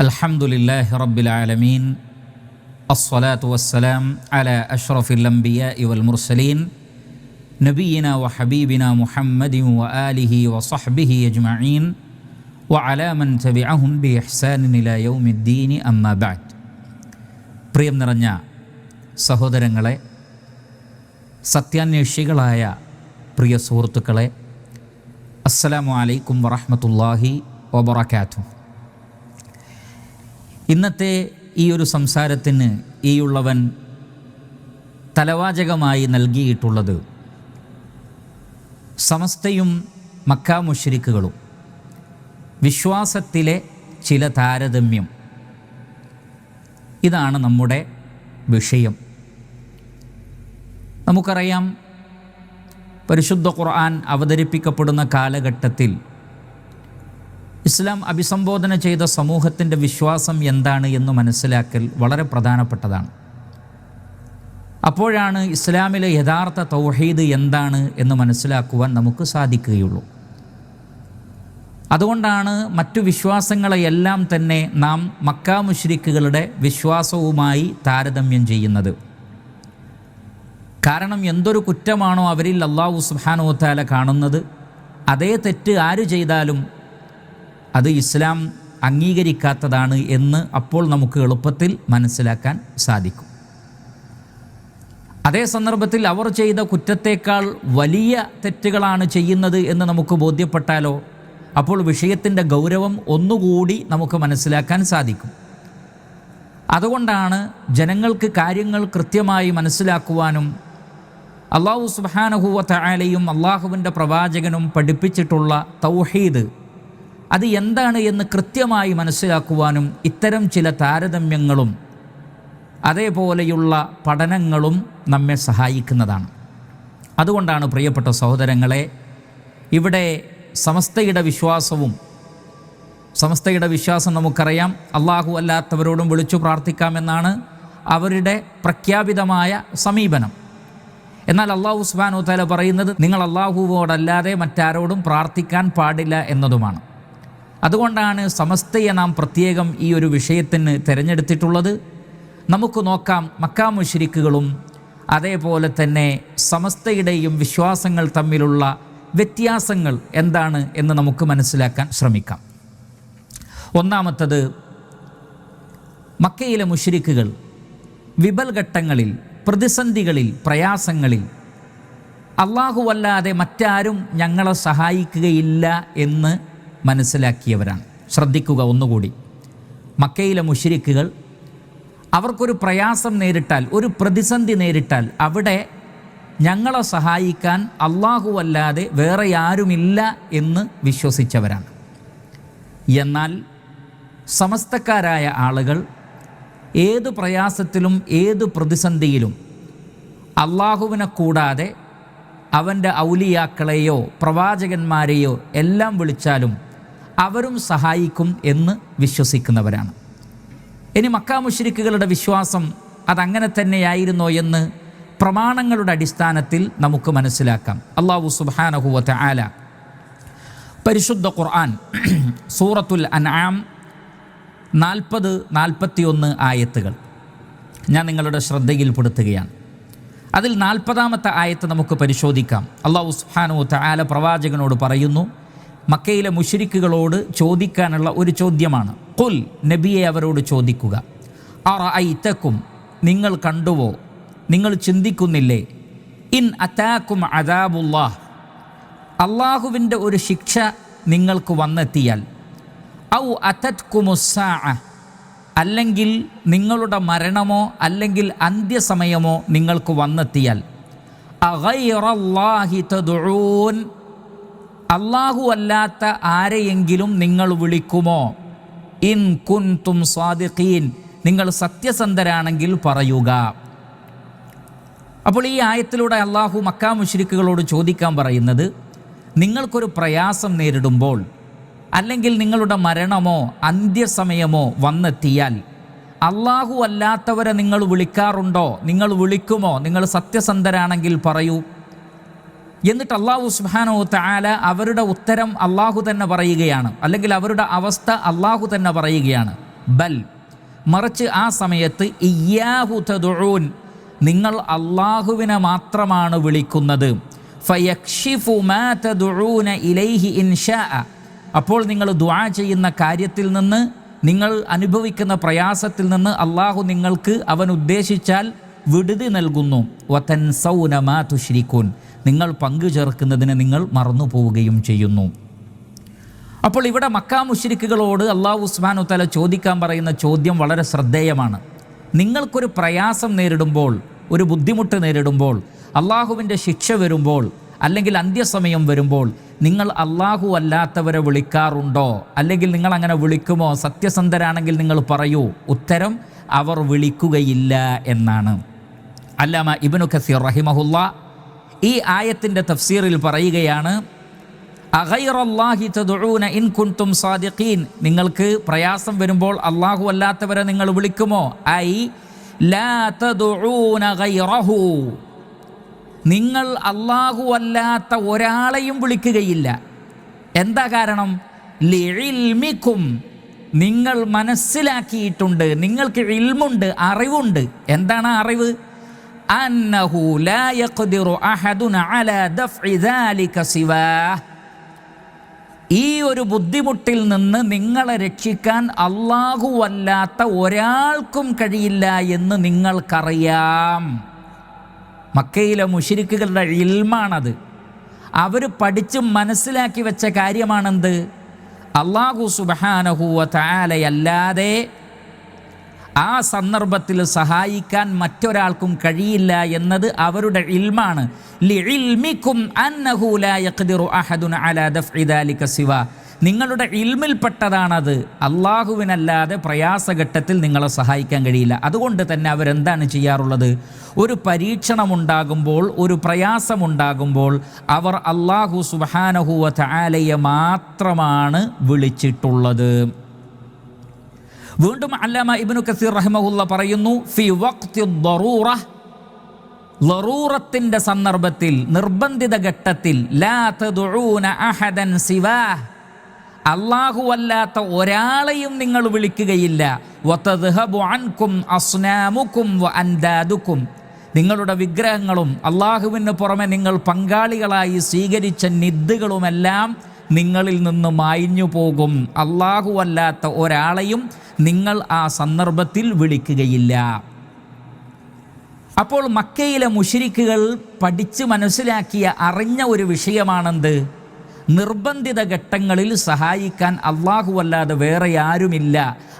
അൽഹംദുലില്ലാഹി റബ്ബിൽ ആലമീൻ അസ്സലാത്തു വസ്സലാം അലാ അഷ്റഫിൽ അംബിയാഇ വൽ മുർസലീൻ നബിയിന വ ഹബീബിന മുഹമ്മദിൻ വ ആലിഹി വ സ്വഹ്ബിഹി അജ്മഈൻ വ അലാ മൻ തബിഅഹും ബി ഇഹ്സാനിൻ ഇലാ യൗമിദ്ദീൻ അമ്മാ ബഅദ്. പ്രിയം നിറഞ്ഞ സഹോദരങ്ങളെ, സത്യാന്വേഷികളായ പ്രിയ സുഹൃത്തുക്കളെ, അസ്സലാമു അലൈക്കും വറഹ്മത്തുള്ളാഹി വബറകാതുഹു. ഇന്നത്തെ ഈ ഒരു സംസാരത്തിന് ഈയുള്ളവൻ തലവാചകമായി നൽകിയിട്ടുള്ളത് സമസ്തയും മക്കാ മുശ്രിക്കുകളും വിശ്വാസത്തിലെ ചില താരതമ്യം. ഇതാണ് നമ്മുടെ വിഷയം. നമുക്കറിയാം, പരിശുദ്ധ ഖുർആൻ അവതരിപ്പിക്കപ്പെടുന്ന കാലഘട്ടത്തിൽ ഇസ്ലാം അഭിസംബോധന ചെയ്ത സമൂഹത്തിൻ്റെ വിശ്വാസം എന്താണ് എന്ന് മനസ്സിലാക്കൽ വളരെ പ്രധാനപ്പെട്ടതാണ്. അപ്പോഴാണ് ഇസ്ലാമിലെ യഥാർത്ഥ തൗഹീദ് എന്താണ് എന്ന് മനസ്സിലാക്കുവാൻ നമുക്ക് സാധിക്കുകയുള്ളൂ. അതുകൊണ്ടാണ് മറ്റു വിശ്വാസങ്ങളെയെല്ലാം തന്നെ നാം മക്കാ മുശ്രിക്കുകളുടെ വിശ്വാസവുമായി താരതമ്യം ചെയ്യുന്നത്. കാരണം എന്തൊരു കുറ്റമാണോ അവരിൽ അല്ലാഹു സുബ്ഹാനഹു വ തആല കാണുന്നത്, അതേ തെറ്റ് ആര് ചെയ്താലും അത് ഇസ്ലാം അംഗീകരിക്കാത്തതാണ് എന്ന് അപ്പോൾ നമുക്ക് എളുപ്പത്തിൽ മനസ്സിലാക്കാൻ സാധിക്കും. അതേ സന്ദർഭത്തിൽ അവർ ചെയ്ത കുറ്റത്തേക്കാൾ വലിയ തെറ്റുകളാണ് ചെയ്യുന്നത് എന്ന് നമുക്ക് ബോധ്യപ്പെട്ടാലോ, അപ്പോൾ വിഷയത്തിൻ്റെ ഗൗരവം ഒന്നുകൂടി നമുക്ക് മനസ്സിലാക്കാൻ സാധിക്കും. അതുകൊണ്ടാണ് ജനങ്ങൾക്ക് കാര്യങ്ങൾ കൃത്യമായി മനസ്സിലാക്കുവാനും അല്ലാഹു സുബ്ഹാനഹു വ തആലയും അല്ലാഹുവിൻ്റെ പ്രവാചകനും പഠിപ്പിച്ചിട്ടുള്ള തൗഹീദ് അത് എന്താണ് എന്ന് കൃത്യമായി മനസ്സിലാക്കുവാനും ഇത്തരം ചില താരതമ്യങ്ങളും അതേപോലെയുള്ള പഠനങ്ങളും നമ്മെ സഹായിക്കുന്നതാണ്. അതുകൊണ്ടാണ് പ്രിയപ്പെട്ട സഹോദരങ്ങളെ, ഇവിടെ സമസ്തയുടെ വിശ്വാസം നമുക്കറിയാം. അല്ലാഹു അല്ലാത്തവരോടും വിളിച്ചു പ്രാർത്ഥിക്കാമെന്നാണ് അവരുടെ പ്രഖ്യാപിതമായ സമീപനം. എന്നാൽ അല്ലാഹു സുബ്ഹാനഹു വ തആല പറയുന്നത് നിങ്ങൾ അല്ലാഹുവോടല്ലാതെ മറ്റാരോടും പ്രാർത്ഥിക്കാൻ പാടില്ല എന്നതുമാണ്. അതുകൊണ്ടാണ് സമസ്തയെ നാം പ്രത്യേകം ഈ ഒരു വിഷയത്തിന് തിരഞ്ഞെടുത്തിട്ടുള്ളത്. നമുക്ക് നോക്കാം മക്കാ മുശ്രിക്കുകളും അതേപോലെ തന്നെ സമസ്തയുടെയും വിശ്വാസങ്ങൾ തമ്മിലുള്ള വ്യത്യാസങ്ങൾ എന്താണ് എന്ന് നമുക്ക് മനസ്സിലാക്കാൻ ശ്രമിക്കാം. ഒന്നാമത്തത്, മക്കയിലെ മുശ്രിക്കുകൾ വിപൽഘട്ടങ്ങളിൽ, പ്രതിസന്ധികളിൽ, പ്രയാസങ്ങളിൽ അല്ലാഹുവല്ലാതെ മറ്റാരും ഞങ്ങളെ സഹായിക്കുകയില്ല എന്ന് മനസ്സിലാക്കിയവരാണ്. ശ്രദ്ധിക്കുക ഒന്നുകൂടി, മക്കയിലെ മുശ്രിക്കുകൾ അവർക്കൊരു പ്രയാസം നേരിട്ടാൽ, ഒരു പ്രതിസന്ധി നേരിട്ടാൽ അവിടെ ഞങ്ങളെ സഹായിക്കാൻ അല്ലാഹുവല്ലാതെ വേറെ ആരുമില്ല എന്ന് വിശ്വസിച്ചവരാണ്. എന്നാൽ സമസ്തക്കാരായ ആളുകൾ ഏത് പ്രയാസത്തിലും ഏത് പ്രതിസന്ധിയിലും അല്ലാഹുവിനെ കൂടാതെ അവൻ്റെ ഔലിയാക്കളെയോ പ്രവാചകന്മാരെയോ എല്ലാം വിളിച്ചാലും അവരും സഹായിക്കും എന്ന് വിശ്വസിക്കുന്നവരാണ്. ഇനി മക്കാ മുശ്രിക്കുകളുടെ വിശ്വാസം അതങ്ങനെ തന്നെയായിരുന്നോ എന്ന് പ്രമാണങ്ങളുടെ അടിസ്ഥാനത്തിൽ നമുക്ക് മനസ്സിലാക്കാം. അല്ലാഹു സുബ്ഹാനഹു വ തആല പരിശുദ്ധ ഖുർആൻ സൂറത്തുൽ അൻആം 40-41 ആയത്തുകൾ ഞാൻ നിങ്ങളുടെ ശ്രദ്ധയിൽപ്പെടുത്തുകയാണ്. അതിൽ 40-ാമത്തെ ആയത്ത് നമുക്ക് പരിശോധിക്കാം. അല്ലാഹു സുബ്ഹാനഹു വ തആല പ്രവാചകനോട് പറയുന്നു, മക്കയിലെ മുശ്രിക്കുകളോട് ചോദിക്കാനുള്ള ഒരു ചോദ്യമാണ്. ഖുൽ, നബിയെ അവരോട് ചോദിക്കുക, അറഅയ്തകും, നിങ്ങൾ കണ്ടുവോ, നിങ്ങൾ ചിന്തിക്കുന്നില്ലേ, ഇൻ അതാകും അദാബുല്ലാഹ്, അല്ലാഹുവിൻ്റെ ഒരു ശിക്ഷ നിങ്ങൾക്ക് വന്നെത്തിയാൽ, ഔ അതത്കുമുസ്സാഅ, അല്ലെങ്കിൽ നിങ്ങളുടെ മരണമോ അല്ലെങ്കിൽ അന്ത്യസമയമോ നിങ്ങൾക്ക് വന്നെത്തിയാൽ, അഗൈറല്ലാഹി തദ്ഊൻ, അല്ലാഹു അല്ലാത്ത ആരെയെങ്കിലും നിങ്ങൾ വിളിക്കുമോ, ഇൻ കുൻതും സ്വാദിഖീൻ, നിങ്ങൾ സത്യസന്ധരാണെങ്കിൽ പറയുക. അപ്പോൾ ഈ ആയത്തിലൂടെ അല്ലാഹു മക്കാ മുശ്രിക്കുകളോട് ചോദിക്കാൻ പറയുന്നത്, നിങ്ങൾക്കൊരു പ്രയാസം നേരിടുമ്പോൾ അല്ലെങ്കിൽ നിങ്ങളുടെ മരണമോ അന്ത്യസമയമോ വന്നെത്തിയാൽ അല്ലാഹു അല്ലാത്തവരെ നിങ്ങൾ വിളിക്കാറുണ്ടോ, നിങ്ങൾ വിളിക്കുമോ, നിങ്ങൾ സത്യസന്ധരാണെങ്കിൽ പറയൂ. എന്നിട്ട് അല്ലാഹു സുബ്ഹാനഹു വ തആല അവരുടെ ഉത്തരം അല്ലാഹു തന്നെ പറയുകയാണ്, അല്ലെങ്കിൽ അവരുടെ അവസ്ഥ അല്ലാഹു തന്നെ പറയുകയാണ്. ബൽ മറിച്ച് ആ സമയത്ത് ഇയ്യാഹു തദ്ഊൻ നിങ്ങൾ അല്ലാഹുവിനെ മാത്രമാണ് വിളിക്കുന്നത്. ഫയക്ഷിഫു മാ തദ്ഊന ഇലൈഹി ഇൻഷാഅ അപ്പോൾ നിങ്ങൾ ദുആ ചെയ്യുന്ന കാര്യത്തിൽ നിന്ന്, നിങ്ങൾ അനുഭവിക്കുന്ന പ്രയാസത്തിൽ നിന്ന് അല്ലാഹു നിങ്ങൾക്ക് അവൻ ഉദ്ദേശിച്ചാൽ വിടുതി നൽകുന്നു. വതൻസൗന മാ തുശ്രികൂൻ നിങ്ങൾ പങ്കു ചേർക്കുന്നതിന് നിങ്ങൾ മറന്നു പോവുകയും ചെയ്യുന്നു. അപ്പോൾ ഇവിടെ മക്കാ മുശ്രിക്കുകളോട് അല്ലാഹു സുബ്ഹാനഹു വതആല ചോദിക്കാൻ പറയുന്ന ചോദ്യം വളരെ ശ്രദ്ധേയമാണ്. നിങ്ങൾക്കൊരു പ്രയാസം നേരിടുമ്പോൾ, ഒരു ബുദ്ധിമുട്ട് നേരിടുമ്പോൾ, അള്ളാഹുവിൻ്റെ ശിക്ഷ വരുമ്പോൾ, അല്ലെങ്കിൽ അന്ത്യസമയം വരുമ്പോൾ നിങ്ങൾ അല്ലാഹു അല്ലാത്തവരെ വിളിക്കാറുണ്ടോ? അല്ലെങ്കിൽ നിങ്ങൾ അങ്ങനെ വിളിക്കുമോ? സത്യസന്ധരാണെങ്കിൽ നിങ്ങൾ പറയൂ. ഉത്തരം അവർ വിളിക്കുകയില്ല എന്നാണ്. അല്ലാമ ഇബ്നു കസീർ റഹിമഹുല്ലാ ഈ ആയത്തിൻ്റെ തഫ്സീറിൽ പറയുകയാണ്, അഗൈറല്ലാഹി തദ്ഊന ഇൻ കുൻതും സാദിഖീൻ നിങ്ങൾക്ക് പ്രയാസം വരുമ്പോൾ അല്ലാഹു അല്ലാത്തവരെ നിങ്ങൾ വിളിക്കുമോ? ഐ ലാ തദ്ഊന ഗൈറഹു നിങ്ങൾ അല്ലാഹു അല്ലാത്ത ഒരാളെയും വിളിക്കുകയില്ല. എന്താ കാരണം? ലിഇൽമിക്കും നിങ്ങൾ മനസ്സിലാക്കിയിട്ടുണ്ട്, നിങ്ങൾക്ക് ഇൽമുണ്ട്, അറിവുണ്ട്. എന്താണ് അറിവ്? അന്നഹു ലാ യഖ്ദിറു അഹദുൻ അലാ ദഫ്ഇ ദാലിക സിവാഹ് ഈ ഒരു ബുദ്ധിമുട്ടിൽ നിന്ന് നിങ്ങളെ രക്ഷിക്കാൻ അല്ലാഹു അല്ലാത്ത ഒരാൾക്കും കഴിയില്ല എന്ന് നിങ്ങൾക്കറിയാം. മക്കയിലെ മുശ്രിക്കുകളുടെ ഇൽമാണത്. അവർ പഠിച്ച് മനസ്സിലാക്കി വെച്ച കാര്യമാണെന്ത്? അല്ലാഹു സുബ്ഹാനഹു വ തആലയല്ലാതെ ആ സന്ദർഭത്തിൽ സഹായിക്കാൻ മറ്റൊരാൾക്കും കഴിയില്ല എന്നത് അവരുടെ ഇൽമാണ്. ലിഇൽമിക്കും അന്നഹു ലാ യഖ്ദിറു അഹദുൻ അലാ ദഫ്ഇ ദാലിക സിവാ നിങ്ങളുടെ ഇൽമിൽപ്പെട്ടതാണത്. അള്ളാഹുവിനല്ലാതെ പ്രയാസഘട്ടത്തിൽ നിങ്ങളെ സഹായിക്കാൻ കഴിയില്ല. അതുകൊണ്ട് തന്നെ അവരെന്താണ് ചെയ്യാറുള്ളത്? ഒരു പരീക്ഷണമുണ്ടാകുമ്പോൾ, ഒരു പ്രയാസമുണ്ടാകുമ്പോൾ അവർ അല്ലാഹു സുബ്ഹാനഹു വ തആലയെ മാത്രമാണ് വിളിച്ചിട്ടുള്ളത്. വീണ്ടും അല്ലാമ ഇബ്നു കസീർ റഹിമഹുല്ല പറയുന്നു, ഫി വഖ്തി ദറൂറ ലറൂറത്തിൻ്റെ സന്ദർഭത്തിൽ, നിർബന്ധിത ഘട്ടത്തിൽ, ലാ തദ്ഊന അഹദൻ സിവാഹ് അല്ലാഹു അല്ലാത്ത ഒരാളെയും നിങ്ങൾ വിളിക്കുകയില്ല. വതദ്ഹബു അൻകും അസ്നാമുക്കും വ അൻദാദുക്കും നിങ്ങളുടെ വിഗ്രഹങ്ങളും അല്ലാഹുവിന് പുറമെ നിങ്ങൾ പങ്കാളികളായി സ്വീകരിച്ച നിദ്ദുകളുമെല്ലാം നിങ്ങളിൽ നിന്ന് മായ്ഞ്ഞു പോകും. അല്ലാഹു അല്ലാത്ത ഒരാളെയും നിങ്ങൾ ആ സന്ദർഭത്തിൽ വിളിക്കുകയില്ല. അപ്പോൾ മക്കയിലെ മുശ്രിക്കുകൾ പഠിച്ച് മനസ്സിലാക്കിയ, അറിഞ്ഞ ഒരു വിഷയമാണെന്ത്? നിർബന്ധിത ഘട്ടങ്ങളിൽ സഹായിക്കാൻ അല്ലാഹു അല്ലാതെ വേറെ ആരുമില്ല.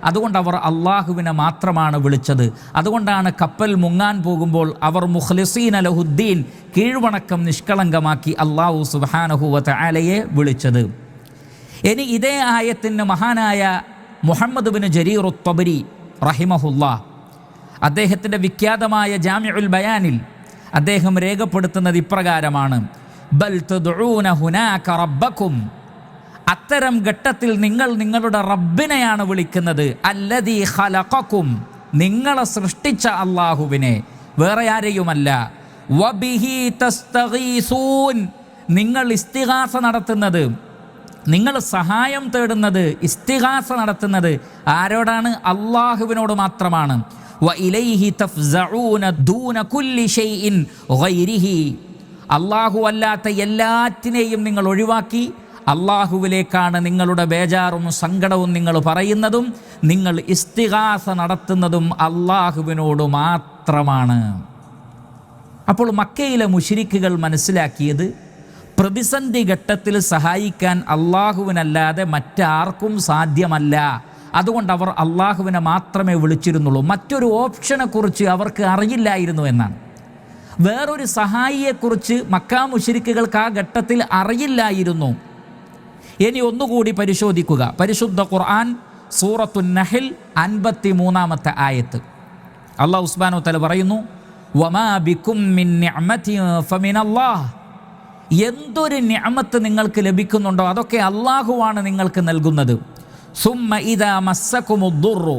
അതുകൊണ്ട് അവർ അല്ലാഹുവിനെ മാത്രമാണ് വിളിച്ചത്. അതുകൊണ്ടാണ് കപ്പൽ മുങ്ങാൻ പോകുമ്പോൾ അവർ മുഖ്ലിസീന ലഹുദ്ദീൻ കീഴ്വണക്കം നിഷ്കളങ്കമാക്കി അല്ലാഹു സുബ്ഹാനഹു വ തആലയെ വിളിച്ചത്. ഇനി ഇതേ ആയത്തിന് മഹാനായ മുഹമ്മദ് ബിൻ ജരീർ അത്ത്-തബരി റഹിമഹുല്ലാ അദ്ദേഹത്തിൻ്റെ വിഖ്യാതമായ ജാമിഉൽ ബയാനിൽ അദ്ദേഹം രേഖപ്പെടുത്തുന്നത് ഇപ്രകാരമാണ്, ബൽ തദ്ഊന ഹുനാക റബ്ബക്കും അത്തരം ഘട്ടത്തിൽ നിങ്ങൾ നിങ്ങളുടെ റബ്ബിനെയാണ് വിളിക്കുന്നത്. അല്ലദീ ഖലഖക്കും നിങ്ങളെ സൃഷ്ടിച്ച അല്ലാഹുവിനെ, വേറെ ആരെയുമല്ല. വബിഹി തസ്തഗീസൂൻ നിങ്ങൾ ഇസ്തിഗാസ നടത്തുന്നത്, നിങ്ങൾ സഹായം തേടുന്നത്, ഇസ്തിഗാസ നടത്തുന്നത് ആരോടാണ്? അല്ലാഹുവിനോട് മാത്രമാണ്. വ ഇലൈഹി തഫ്സഊന ദൂന കുല്ലി ഷൈഇൻ ഗൈരിഹി അല്ലാഹു അല്ലാത്ത എല്ലാറ്റിനെയും നിങ്ങൾ ഒഴിവാക്കി അല്ലാഹുവിലേക്കാണ് നിങ്ങളുടെ ബേജാറും സങ്കടവും നിങ്ങൾ പറയുന്നതും, നിങ്ങൾ ഇസ്തിഗാസ നടത്തുന്നതും അല്ലാഹുവിനോട് മാത്രമാണ്. അപ്പോൾ മക്കയിലെ മുശ്രിക്കുകൾ മനസ്സിലാക്കിയത്, പ്രതിസന്ധി ഘട്ടത്തിൽ സഹായിക്കാൻ അല്ലാഹുവിനല്ലാതെ മറ്റാർക്കും സാധ്യമല്ല. അതുകൊണ്ട് അവർ അല്ലാഹുവിനെ മാത്രമേ വിളിച്ചിരുന്നുള്ളൂ. മറ്റൊരു ഓപ്ഷനെക്കുറിച്ച് അവർക്ക് അറിയില്ലായിരുന്നു എന്നാണ്. വേറൊരു സഹായിയെക്കുറിച്ച് മക്കാ മുശ്രിക്കുകൾക്ക് ആ ഘട്ടത്തിൽ അറിയില്ലായിരുന്നു. ഇനി ഒന്നുകൂടി പരിശോധിക്കുക. പരിശുദ്ധ ഖുർആൻ സൂറത്തുൻ നഹ്ൽ 53-ാമത്തെ ആയത്ത് അല്ലാഹു സുബ്ഹാനഹു വ തആല പറയുന്നു, വമാ ബികും മിൻ നിഅമതിൻ ഫമിനല്ലാഹ് എന്തൊരു നിഅമത്ത് നിങ്ങൾക്ക് ലഭിക്കുന്നുണ്ടോ അതൊക്കെ അല്ലാഹുവാണ് നിങ്ങൾക്ക് നൽകുന്നത്. സുമ്മ ഇദാ മസ്സകുമുദ്ദുറു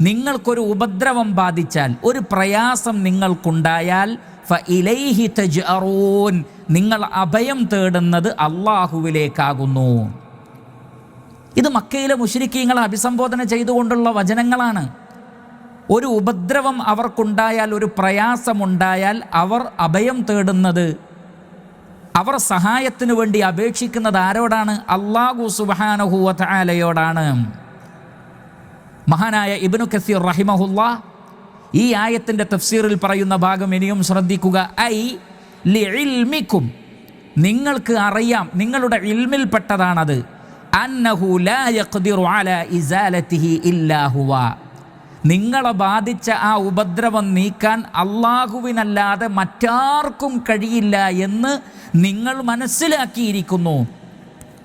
നിങ്ങൾക്കൊരു ഉപദ്രവം ബാധിച്ചാൽ, ഒരു പ്രയാസം നിങ്ങൾക്കുണ്ടായാൽ, ഫഇലൈഹി തജ്അറൂൻ നിങ്ങൾ അഭയം തേടുന്നത് അല്ലാഹുവിലേക്കാകുന്നു. ഇത് മക്കയിലെ മുശ്രിക്കീങ്ങളെ അഭിസംബോധന ചെയ്തുകൊണ്ടുള്ള വചനങ്ങളാണ്. ഒരു ഉപദ്രവം അവർക്കുണ്ടായാൽ, ഒരു പ്രയാസമുണ്ടായാൽ അവർ അഭയം തേടുന്നത്, അവർ സഹായത്തിനു വേണ്ടി അപേക്ഷിക്കുന്നത് ആരോടാണ്? അല്ലാഹു സുബ്ഹാനഹു വ തആലയോടാണ്. മഹാനായ ഇബ്നു കസീർ റഹിമഹുല്ലാഹ് ഈ ആയത്തിൻ്റെ തഫ്സീറിൽ പറയുന്ന ഭാഗം ഇനിയും ശ്രദ്ധിക്കുക. ഐ ലിഇൽമിക്കും, നിങ്ങൾക്ക് അറിയാം, നിങ്ങളുടെ ഇൽമിൽപ്പെട്ടതാണത്. അന്നഹു ലാ യഖ്ദിറു അലാ ഇസാലതിഹി ഇല്ലാ ഹുവ, നിങ്ങളെ ബാധിച്ച ആ ഉപദ്രവം നീക്കാൻ അള്ളാഹുവിനല്ലാതെ മറ്റാർക്കും കഴിയില്ല എന്ന് നിങ്ങൾ മനസ്സിലാക്കിയിരിക്കുന്നു.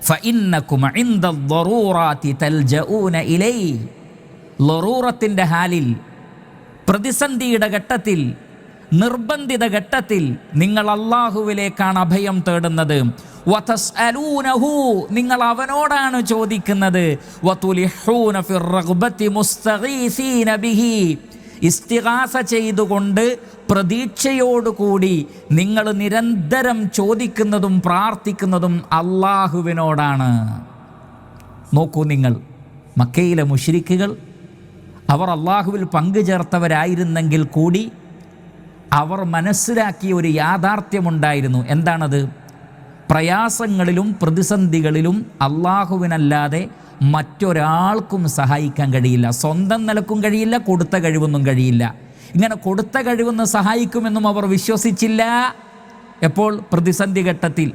ഫഇന്നകും ഇൻദ ദറൂറാതി തൽജഊന ഇലൈഹി, ലറൂറത്തിൻ്റെ ഹാലിൽ, പ്രതിസന്ധിയുടെ ഘട്ടത്തിൽ, നിർബന്ധിത ഘട്ടത്തിൽ നിങ്ങൾ അള്ളാഹുവിലേക്കാണ് അഭയം തേടുന്നത്. വതസ്അലൂനഹു, നിങ്ങൾ അവനോടാണ് ചോദിക്കുന്നത്. വതുലിഹൂന ഫിർ റഗ്ബതി മുസ്തഗീസീന ബിഹി, ഇസ്തിഗാസ ചെയ്തുകൊണ്ട് പ്രതീക്ഷയോടുകൂടി നിങ്ങൾ നിരന്തരം ചോദിക്കുന്നതും പ്രാർത്ഥിക്കുന്നതും അള്ളാഹുവിനോടാണ്. നോക്കൂ നിങ്ങൾ, മക്കയിലെ മുശ്രിക്കുകൾ അവർ അള്ളാഹുവിൽ പങ്കുചേർത്തവരായിരുന്നെങ്കിൽ കൂടി അവർ മനസ്സിലാക്കിയ ഒരു യാഥാർത്ഥ്യമുണ്ടായിരുന്നു. എന്താണത്? പ്രയാസങ്ങളിലും പ്രതിസന്ധികളിലും അള്ളാഹുവിനല്ലാതെ മറ്റൊരാൾക്കും സഹായിക്കാൻ കഴിയില്ല. സ്വന്തം നിലക്കും കഴിയില്ല, കൊടുത്ത കഴിവൊന്നും കഴിയില്ല. ഇങ്ങനെ കൊടുത്ത കഴിവൊന്നും സഹായിക്കുമെന്നും അവർ വിശ്വസിച്ചില്ല. എപ്പോൾ? പ്രതിസന്ധി ഘട്ടത്തിൽ.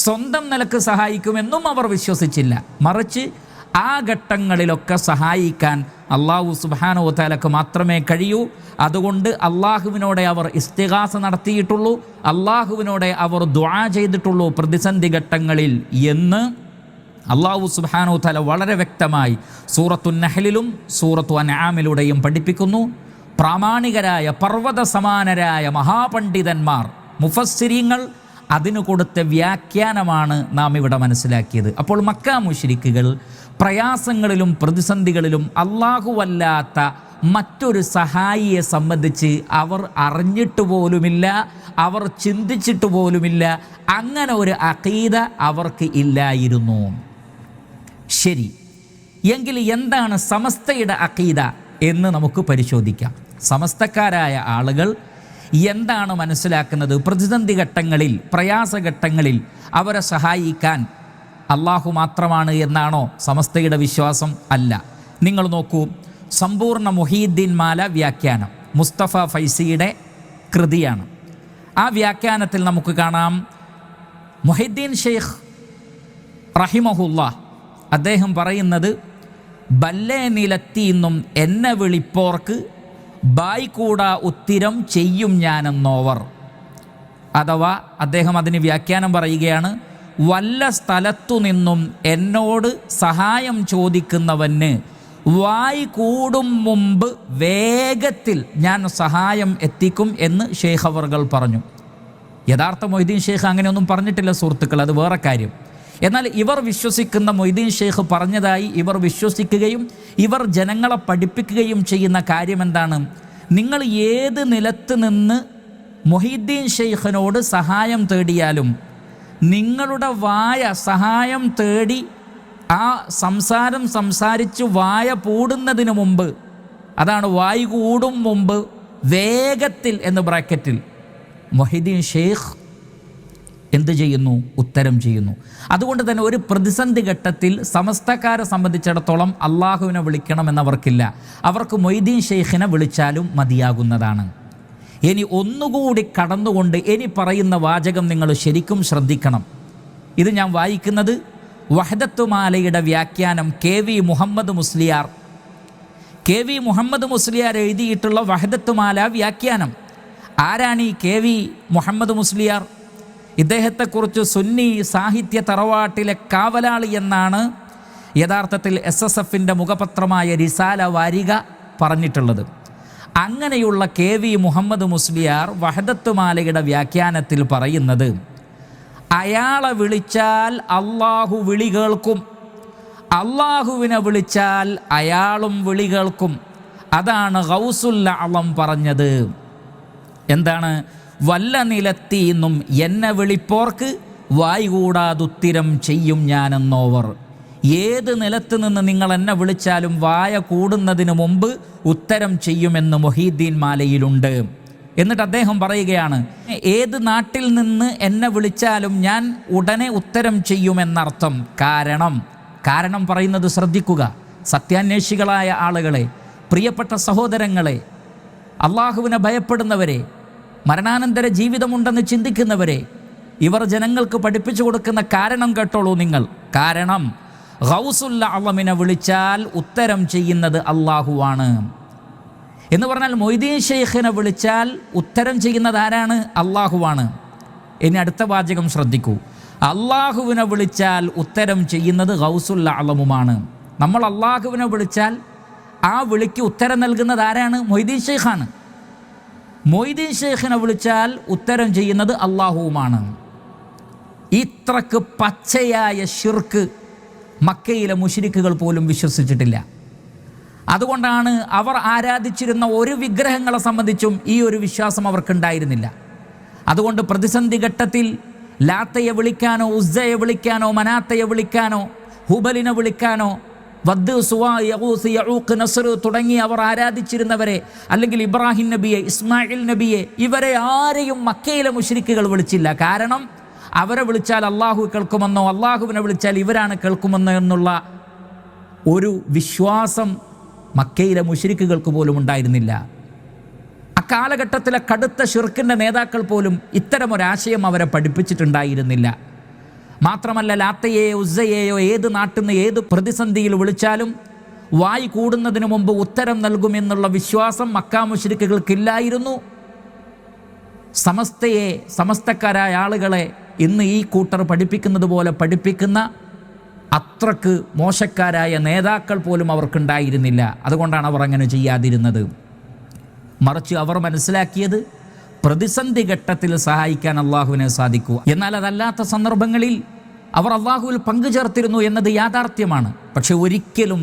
സ്വന്തം നിലക്ക് സഹായിക്കുമെന്നും അവർ വിശ്വസിച്ചില്ല. മറിച്ച് ആ ഘട്ടങ്ങളിലൊക്കെ സഹായിക്കാൻ അല്ലാഹു സുബ്ഹാനഹു വ തആലക്ക് മാത്രമേ കഴിയൂ. അതുകൊണ്ട് അള്ളാഹുവിനോടെ അവർ ഇസ്തിഗാസ നടത്തിയിട്ടുള്ളൂ, അള്ളാഹുവിനോടെ അവർ ദുആ ചെയ്തിട്ടുള്ളൂ പ്രതിസന്ധി ഘട്ടങ്ങളിൽ എന്ന് അല്ലാഹു സുബ്ഹാനഹു വ തആല വളരെ വ്യക്തമായി സൂറത്തുൻ നഹ്ലിലും സൂറത്തു അൻആമിലൂടെയും പഠിപ്പിക്കുന്നു. പ്രാമാണികരായ പർവ്വത സമാനരായ മഹാപണ്ഡിതന്മാർ, മുഫസ്സിരീങ്ങൾ അതിനു കൊടുത്ത വ്യാഖ്യാനമാണ് നാം ഇവിടെ മനസ്സിലാക്കിയത്. അപ്പോൾ മക്ക മുശ്രിക്കുകൾ പ്രയാസങ്ങളിലും പ്രതിസന്ധികളിലും അല്ലാഹുവല്ലാത്ത മറ്റൊരു സഹായിയെ സംബന്ധിച്ച് അവർ അറിഞ്ഞിട്ട് പോലുമില്ല, അവർ ചിന്തിച്ചിട്ട് പോലുമില്ല. അങ്ങനെ ഒരു അഖീദ അവർക്ക് ഇല്ലായിരുന്നു. ശരി, എങ്കിൽ എന്താണ് സമസ്തയുടെ അഖീദ എന്ന് നമുക്ക് പരിശോധിക്കാം. സമസ്തക്കാരായ ആളുകൾ എന്താണ് മനസ്സിലാക്കുന്നത്? പ്രതിസന്ധി ഘട്ടങ്ങളിൽ, പ്രയാസഘട്ടങ്ങളിൽ അവരെ സഹായിക്കാൻ അള്ളാഹു മാത്രമാണ് എന്നാണോ സമസ്തയുടെ വിശ്വാസം? അല്ല. നിങ്ങൾ നോക്കൂ, സമ്പൂർണ്ണ മുഹീദ്ദീൻ മാല വ്യാഖ്യാനം മുസ്തഫ ഫൈസിയുടെ കൃതിയാണ്. ആ വ്യാഖ്യാനത്തിൽ നമുക്ക് കാണാം, മുഹീദ്ദീൻ ഷെയ്ഖ് റഹിമഹുല്ലാഹ് അദ്ദേഹം പറയുന്നത്, ബല്ലേ നിലത്തിന്നും എന്നെ വിളിപ്പോർക്ക് ബായ് കൂടാ ഉത്തിരം ചെയ്യും ഞാനെന്നോവർ. അഥവാ അദ്ദേഹം അതിന് വ്യാഖ്യാനം പറയുകയാണ്, വല്ല സ്ഥലത്തു നിന്നും എന്നോട് സഹായം ചോദിക്കുന്നവന് വായ് കൂടും മുമ്പ് വേഗത്തിൽ ഞാൻ സഹായം എത്തിക്കും എന്ന് ഷെയ്ഖ് അവർകൾ പറഞ്ഞു. യഥാർത്ഥ മൊയ്തീൻ ഷെയ്ഖ് അങ്ങനെയൊന്നും പറഞ്ഞിട്ടില്ല സുഹൃത്തുക്കൾ, അത് വേറെ കാര്യം. എന്നാൽ ഇവർ വിശ്വസിക്കുന്ന മൊയ്തീൻ ഷെയ്ഖ് പറഞ്ഞതായി ഇവർ വിശ്വസിക്കുകയും ഇവർ ജനങ്ങളെ പഠിപ്പിക്കുകയും ചെയ്യുന്ന കാര്യം എന്താണ്? നിങ്ങൾ ഏത് നിലത്ത് നിന്ന് മൊഹീദ്ദീൻ ഷെയ്ഖിനോട് സഹായം തേടിയാലും നിങ്ങളുടെ വായ സഹായം തേടി ആ സംസാരം സംസാരിച്ച് വായ പൂടുന്നതിന് മുമ്പ്, അതാണ് വായു കൂടും മുമ്പ് വേഗത്തിൽ എന്ന് ബ്രാക്കറ്റിൽ മൊഹീദ്ദീൻ ഷെയ്ഖ് എന്ത് ചെയ്യുന്നു? ഉത്തരം ചെയ്യുന്നു. അതുകൊണ്ട് തന്നെ ഒരു പ്രതിസന്ധി ഘട്ടത്തിൽ സമസ്തക്കാരെ സംബന്ധിച്ചിടത്തോളം അള്ളാഹുവിനെ വിളിക്കണമെന്നവർക്കില്ല. അവർക്ക് മൊയ്തീൻ ഷെയ്ഖിനെ വിളിച്ചാലും മതിയാകുന്നതാണ്. ഇനി ഒന്നുകൂടി കടന്നുകൊണ്ട് ഇനി പറയുന്ന വാചകം നിങ്ങൾ ശരിക്കും ശ്രദ്ധിക്കണം. ഇത് ഞാൻ വായിക്കുന്നത് വഹ്ദത്തുമാലയുടെ വ്യാഖ്യാനം KV മുഹമ്മദ് മുസ്ലിയാർ. KV മുഹമ്മദ് മുസ്ലിയാർ എഴുതിയിട്ടുള്ള വഹ്ദത്തുമാല വ്യാഖ്യാനം. ആരാണ് ഈ KV മുഹമ്മദ് മുസ്ലിയാർ? ഇദ്ദേഹത്തെക്കുറിച്ച് സുന്നി സാഹിത്യ തറവാട്ടിലെ കാവലാളി എന്നാണ് യഥാർത്ഥത്തിൽ SSFൻ്റെ മുഖപത്രമായ റിസാല വാരിക പറഞ്ഞിട്ടുള്ളത്. അങ്ങനെയുള്ള KV മുഹമ്മദ് മുസ്ലിയാർ വഹദത്തുമാലയുടെ വ്യാഖ്യാനത്തിൽ പറയുന്നത്, അയാളെ വിളിച്ചാൽ അള്ളാഹു വിളി കേൾക്കും, അള്ളാഹുവിനെ വിളിച്ചാൽ അയാളും വിളി കേൾക്കും. അതാണ് ഗൗസുൽ അഅ്ളം പറഞ്ഞത്. എന്താണ്? വല്ല നിലത്തിന്നും എന്നെ വിളിപ്പോർക്ക് വായ് കൂടാതുത്തിരം ചെയ്യും ഞാനെന്നോവർ. ഏത് നിലത്ത് നിന്ന് നിങ്ങൾ എന്നെ വിളിച്ചാലും വായ കൂടുന്നതിന് മുമ്പ് ഉത്തരം ചെയ്യുമെന്ന് മൊഹീദ്ദീൻ മാലയിലുണ്ട്. എന്നിട്ട് അദ്ദേഹം പറയുകയാണ്, ഏത് നാട്ടിൽ നിന്ന് എന്നെ വിളിച്ചാലും ഞാൻ ഉടനെ ഉത്തരം ചെയ്യുമെന്നർത്ഥം. കാരണം പറയുന്നത് ശ്രദ്ധിക്കുക. സത്യാന്വേഷികളായ ആളുകളെ, പ്രിയപ്പെട്ട സഹോദരങ്ങളെ, അള്ളാഹുവിനെ ഭയപ്പെടുന്നവരെ, മരണാനന്തര ജീവിതമുണ്ടെന്ന് ചിന്തിക്കുന്നവരെ, ഇവർ ജനങ്ങൾക്ക് പഠിപ്പിച്ചു കൊടുക്കുന്ന കാരണം കേട്ടോളൂ നിങ്ങൾ. കാരണം ഗൗസുൽ അഅ്ളമിനെ വിളിച്ചാൽ ഉത്തരം ചെയ്യുന്നത് അള്ളാഹുവാണ് എന്ന് പറഞ്ഞാൽ, മൊയ്തീൻ ഷെയ്ഖിനെ വിളിച്ചാൽ ഉത്തരം ചെയ്യുന്നത് ആരാണ്? അള്ളാഹുവാണ്. ഇനി അടുത്ത വാചകം ശ്രദ്ധിക്കൂ. അള്ളാഹുവിനെ വിളിച്ചാൽ ഉത്തരം ചെയ്യുന്നത് ഗൗസുൽ അഅ്ളമുമാണ്. നമ്മൾ അള്ളാഹുവിനെ വിളിച്ചാൽ ആ വിളിക്ക് ഉത്തരം നൽകുന്നത് ആരാണ്? മൊയ്തീൻ ഷെയ്ഖാണ്. മൊയ്തീൻ ഷെയ്ഖിനെ വിളിച്ചാൽ ഉത്തരം ചെയ്യുന്നത് അള്ളാഹുവുമാണ്. ഇത്രക്ക് പച്ചയായ ശിർക്ക് മക്കയിലെ മുശ്രിക്കുകൾ പോലും വിശ്വസിച്ചിട്ടില്ല. അതുകൊണ്ടാണ് അവർ ആരാധിച്ചിരുന്ന ഒരു വിഗ്രഹങ്ങളെ സംബന്ധിച്ചും ഈ ഒരു വിശ്വാസം അവർക്കുണ്ടായിരുന്നില്ല. അതുകൊണ്ട് പ്രതിസന്ധി ഘട്ടത്തിൽ ലാത്തയെ വിളിക്കാനോ, ഉസ്സയെ വിളിക്കാനോ, മനാത്തയെ വിളിക്കാനോ, ഹുബലിനെ വിളിക്കാനോ, വദ്, സുവാ, യഗൂസ്, യഊഖ്, നസ്ർ തുടങ്ങി അവർ ആരാധിച്ചിരുന്നവരെ, അല്ലെങ്കിൽ ഇബ്രാഹിം നബിയെ, ഇസ്മായിൽ നബിയെ, ഇവരെ ആരെയും മക്കയിലെ മുശ്രിക്കുകൾ വിളിച്ചില്ല. കാരണം അവരെ വിളിച്ചാൽ അള്ളാഹു കേൾക്കുമെന്നോ, അള്ളാഹുവിനെ വിളിച്ചാൽ ഇവരാണ് കേൾക്കുമെന്നോ എന്നുള്ള ഒരു വിശ്വാസം മക്കയിലെ മുശ്രിക്കുകൾക്ക് പോലും ഉണ്ടായിരുന്നില്ല. അക്കാലഘട്ടത്തിലെ കടുത്ത ശിർക്കിൻ്റെ നേതാക്കൾ പോലും ഇത്തരമൊരാശയം അവരെ പഠിപ്പിച്ചിട്ടുണ്ടായിരുന്നില്ല. മാത്രമല്ല, ലാത്തയെയോ ഉസ്സയെയോ ഏത് നാട്ടിൽ നിന്ന് ഏത് പ്രതിസന്ധിയിൽ വിളിച്ചാലും വായി കൂടുന്നതിന് മുമ്പ് ഉത്തരം നൽകുമെന്നുള്ള വിശ്വാസം മക്കാ മുശ്രിക്കുകൾക്കില്ലായിരുന്നു. സമസ്തക്കാരായ ആളുകളെ ഇന്ന് ഈ കൂട്ടർ പഠിപ്പിക്കുന്നത് പോലെ പഠിപ്പിക്കുന്ന അത്രക്ക് മോശക്കാരായ നേതാക്കൾ പോലും അവർക്കുണ്ടായിരുന്നില്ല. അതുകൊണ്ടാണ് അവർ അങ്ങനെ ചെയ്യാതിരുന്നത്. മറിച്ച് അവർ മനസ്സിലാക്കിയത് പ്രതിസന്ധി ഘട്ടത്തിൽ സഹായിക്കാൻ അള്ളാഹുവിനെ സാധിക്കൂ. എന്നാൽ അതല്ലാത്ത സന്ദർഭങ്ങളിൽ അവർ അള്ളാഹുവിൽ പങ്കുചേർത്തിരുന്നു എന്നത് യാഥാർത്ഥ്യമാണ്. പക്ഷെ ഒരിക്കലും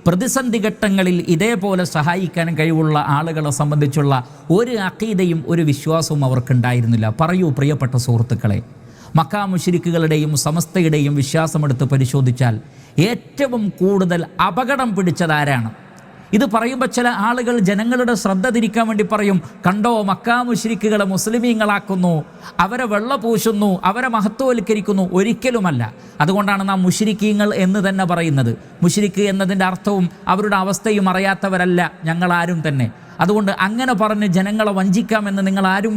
പ്രതിസന്ധി ഘട്ടങ്ങളിൽ ഇതേപോലെ സഹായിക്കാൻ കഴിവുള്ള ആളുകളെ സംബന്ധിച്ചുള്ള ഒരു അഖീദയും ഒരു വിശ്വാസവും അവർക്കുണ്ടായിരുന്നില്ല. പറയൂ പ്രിയപ്പെട്ട സുഹൃത്തുക്കളെ, മക്കാ മുശ്രിക്കുകളുടെയും സമസ്തയുടെയും വിശ്വാസമെടുത്ത് പരിശോധിച്ചാൽ ഏറ്റവും കൂടുതൽ അപകടം പിടിച്ചതാരാണ്? ഇത് പറയുമ്പോൾ ചില ആളുകൾ ജനങ്ങളുടെ ശ്രദ്ധ തിരിക്കാൻ വേണ്ടി പറയും, കണ്ടോ മക്കാ മുശ്രിക്കുകളെ മുസ്ലിമീങ്ങളാക്കുന്നു, അവരെ വെള്ളപൂശുന്നു, അവരെ മഹത്വവൽക്കരിക്കുന്നു. ഒരിക്കലുമല്ല. അതുകൊണ്ടാണ് നാം മുശ്രിക്കീങ്ങൾ എന്ന് തന്നെ പറയുന്നത്. മുശ്രിക്ക് എന്നതിൻ്റെ അർത്ഥവും അവരുടെ അവസ്ഥയും അറിയാത്തവരല്ല ഞങ്ങളാരും തന്നെ. അതുകൊണ്ട് അങ്ങനെ പറഞ്ഞ് ജനങ്ങളെ വഞ്ചിക്കാമെന്ന് നിങ്ങൾ ആരും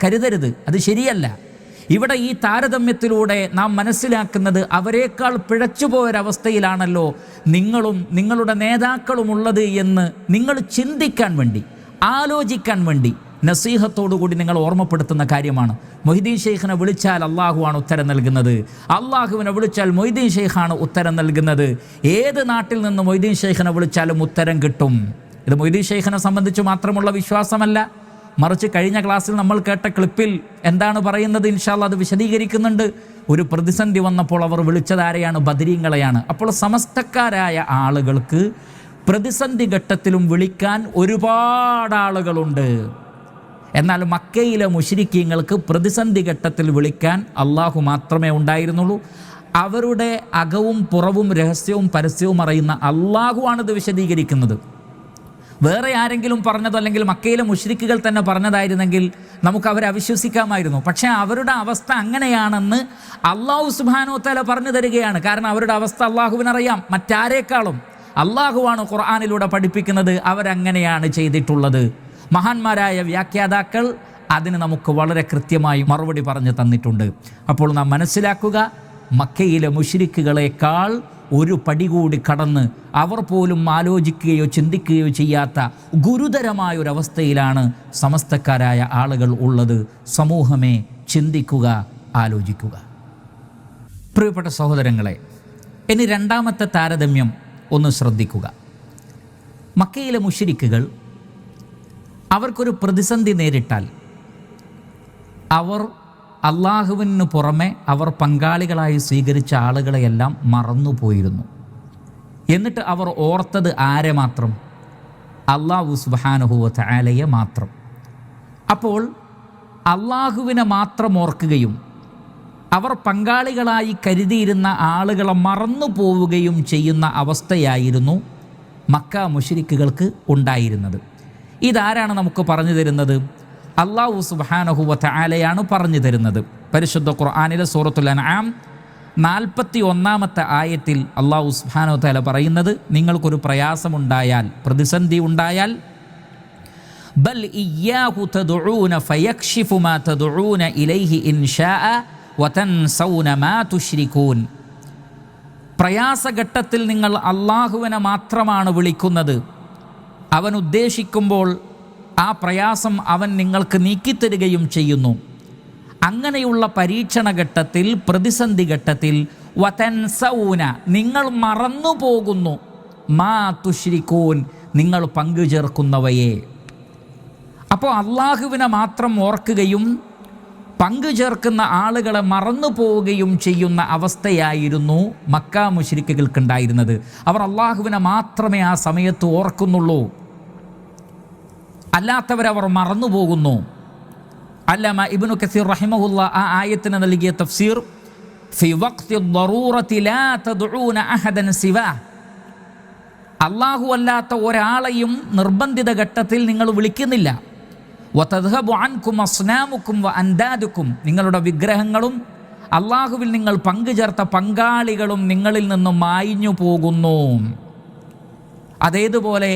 കരുതരുത്. അത് ശരിയല്ല. ഇവിടെ ഈ താരതമ്യത്തിലൂടെ നാം മനസ്സിലാക്കുന്നത് അവരെക്കാൾ പിഴച്ചുപോയൊരവസ്ഥയിലാണല്ലോ നിങ്ങളും നിങ്ങളുടെ നേതാക്കളും ഉള്ളത് എന്ന് നിങ്ങൾ ചിന്തിക്കാൻ വേണ്ടി, ആലോചിക്കാൻ വേണ്ടി നസീഹത്തോടുകൂടി നിങ്ങൾ ഓർമ്മപ്പെടുത്തുന്ന കാര്യമാണ്. മൊയ്തീൻ ഷെയ്ഖിനെ വിളിച്ചാൽ അള്ളാഹുവാണ് ഉത്തരം നൽകുന്നത്, അള്ളാഹുവിനെ വിളിച്ചാൽ മൊയ്തീൻ ഷെയ്ഖാണ് ഉത്തരം നൽകുന്നത്. ഏത് നാട്ടിൽ നിന്ന് മൊയ്തീൻ ഷെയ്ഖിനെ വിളിച്ചാലും ഉത്തരം കിട്ടും. ഇത് മൊയ്തീൻ ഷെയ്ഖിനെ സംബന്ധിച്ച് മാത്രമുള്ള വിശ്വാസമല്ല, മറിച്ച് കഴിഞ്ഞ ക്ലാസ്സിൽ നമ്മൾ കേട്ട ക്ലിപ്പിൽ എന്താണ് പറയുന്നത്, ഇൻഷാ അല്ലാഹ് അത് വിശദീകരിക്കുന്നുണ്ട്. ഒരു പ്രതിസന്ധി വന്നപ്പോൾ അവർ വിളിച്ചതാരെയാണ്? ബദരീങ്ങളെയാണ്. അപ്പോൾ സമസ്തക്കാരായ ആളുകൾക്ക് പ്രതിസന്ധി ഘട്ടത്തിലും വിളിക്കാൻ ഒരുപാട് ആളുകളുണ്ട്. എന്നാൽ മക്കയിലെ മുശ്രിക്കീങ്ങൾക്ക് പ്രതിസന്ധി ഘട്ടത്തിൽ വിളിക്കാൻ അള്ളാഹു മാത്രമേ ഉണ്ടായിരുന്നുള്ളൂ. അവരുടെ അകവും പുറവും രഹസ്യവും പരസ്യവും അറിയുന്ന അള്ളാഹുവാണിത് വിശദീകരിക്കുന്നത്. വേറെ ആരെങ്കിലും പറഞ്ഞതോ അല്ലെങ്കിൽ മക്കയിലെ മുശ്രിക്കുകൾ തന്നെ പറഞ്ഞതായിരുന്നെങ്കിൽ നമുക്ക് അവരെ അവിശ്വസിക്കാമായിരുന്നു. പക്ഷേ അവരുടെ അവസ്ഥ അങ്ങനെയാണെന്ന് അള്ളാഹു സുബ്ഹാനഹു വ തആല പറഞ്ഞു തരികയാണ്. കാരണം അവരുടെ അവസ്ഥ അള്ളാഹുവിനറിയാം. മറ്റാരേക്കാളും അള്ളാഹുവാണ് ഖുർആനിലൂടെ പഠിപ്പിക്കുന്നത്. അവരങ്ങനെയാണ് ചെയ്തിട്ടുള്ളത്. മഹാന്മാരായ വ്യാഖ്യാതാക്കൾ അതിന് നമുക്ക് വളരെ കൃത്യമായി മറുപടി പറഞ്ഞു തന്നിട്ടുണ്ട്. അപ്പോൾ നാം മനസ്സിലാക്കുക, മക്കയിലെ മുശ്രിക്കുകളെക്കാൾ ഒരു പടി കൂടി കടന്ന് അവർ പോലും ആലോചിക്കുകയോ ചിന്തിക്കുകയോ ചെയ്യാത്ത ഗുരുതരമായൊരവസ്ഥയിലാണ് സമസ്തക്കാരായ ആളുകൾ ഉള്ളത്. സമൂഹമേ, ചിന്തിക്കുക, ആലോചിക്കുക. പ്രിയപ്പെട്ട സഹോദരങ്ങളെ, ഇനി രണ്ടാമത്തെ താരതമ്യം ഒന്ന് ശ്രദ്ധിക്കുക. മക്കയിലെ മുശ്രിക്കുകൾ അവർക്കൊരു പ്രതിസന്ധി നേരിട്ടാൽ അവർ അള്ളാഹുവിന് പുറമെ അവർ പങ്കാളികളായി സ്വീകരിച്ച ആളുകളെയെല്ലാം മറന്നുപോയിരുന്നു. എന്നിട്ട് അവർ ഓർത്തത് ആരെ മാത്രം? അള്ളാഹു സുബ്ഹാനഹു വ തആലയെ മാത്രം. അപ്പോൾ അള്ളാഹുവിനെ മാത്രം ഓർക്കുകയും അവർ പങ്കാളികളായി കരുതിയിരുന്ന ആളുകളെ മറന്നു പോവുകയും ചെയ്യുന്ന അവസ്ഥയായിരുന്നു മക്ക മുശ്രിക്കുകൾക്ക് ഉണ്ടായിരുന്നത്. ഇതാരാണ് നമുക്ക് പറഞ്ഞു തരുന്നത്? അല്ലാഹു സുബ്ഹാനഹു വ തആലയാണ് പറഞ്ഞു തരുന്നത്. പരിശുദ്ധ ഖുർആനിലെ സൂറത്തുൽ അൻആം 41-ാമത്തെ ആയത്തിൽ അല്ലാഹു സുബ്ഹാനഹു വ തആല പറയുന്നത്, നിങ്ങൾക്കൊരു പ്രയാസമുണ്ടായാൽ, പ്രതിസന്ധി ഉണ്ടായാൽ, ബൽ ഇയ്യാഹു തദ്ഊന ഫയക്ഷിഫു മാ തദ്ഊന ഇലൈഹി ഇൻശാഅ വതൻസൗന മാ തുശ്രികൂൻ. പ്രയാസഘട്ടത്തിൽ നിങ്ങൾ അല്ലാഹുവിനെ മാത്രമാണ് വിളിക്കുന്നത്. അവൻ ഉദ്ദേശിക്കുമ്പോൾ ആ പ്രയാസം അവൻ നിങ്ങൾക്ക് നീക്കിത്തരികയും ചെയ്യുന്നു. അങ്ങനെയുള്ള പരീക്ഷണ ഘട്ടത്തിൽ, പ്രതിസന്ധി ഘട്ടത്തിൽ, വതൻസൗന നിങ്ങൾ മറന്നു പോകുന്നു, മാ തുശ്രികൂൻ നിങ്ങൾ പങ്കുചേർക്കുന്നവയെ. അപ്പോൾ അള്ളാഹുവിനെ മാത്രം ഓർക്കുകയും പങ്കുചേർക്കുന്ന ആളുകളെ മറന്നു പോവുകയും ചെയ്യുന്ന അവസ്ഥയായിരുന്നു മക്ക മുശ്രിക്കുകൾക്കുണ്ടായിരുന്നത്. അവർ അള്ളാഹുവിനെ മാത്രമേ ആ സമയത്ത് ഓർക്കുന്നുള്ളൂ, അല്ലാത്തവരവർ മറന്നു പോകുന്നു. അല്ലാമ ഇബ്നു കസീർ റഹിമഹുല്ല ആ ആയത്തിന് നൽകിയ തഫ്സീർ, ഫി വഖ്തി ദറൂറതി ലാ തദ്ഊന അഹദൻ സിവാ, അല്ലാഹു അല്ലാത്ത ഒരാളെയും നിർബന്ധിത ഘട്ടത്തിൽ നിങ്ങൾ വിളിക്കുന്നില്ല. വതദ്ഹബു അൻകും അസ്നാമുക്കും വ അൻദാദുക്കും, നിങ്ങളുടെ വിഗ്രഹങ്ങളും അല്ലാഹുവിൽ നിങ്ങൾ പങ്കുചേർത്ത പങ്കാളികളും നിങ്ങളിൽ നിന്നും മായിഞ്ഞു പോകുന്നു. അതേതുപോലെ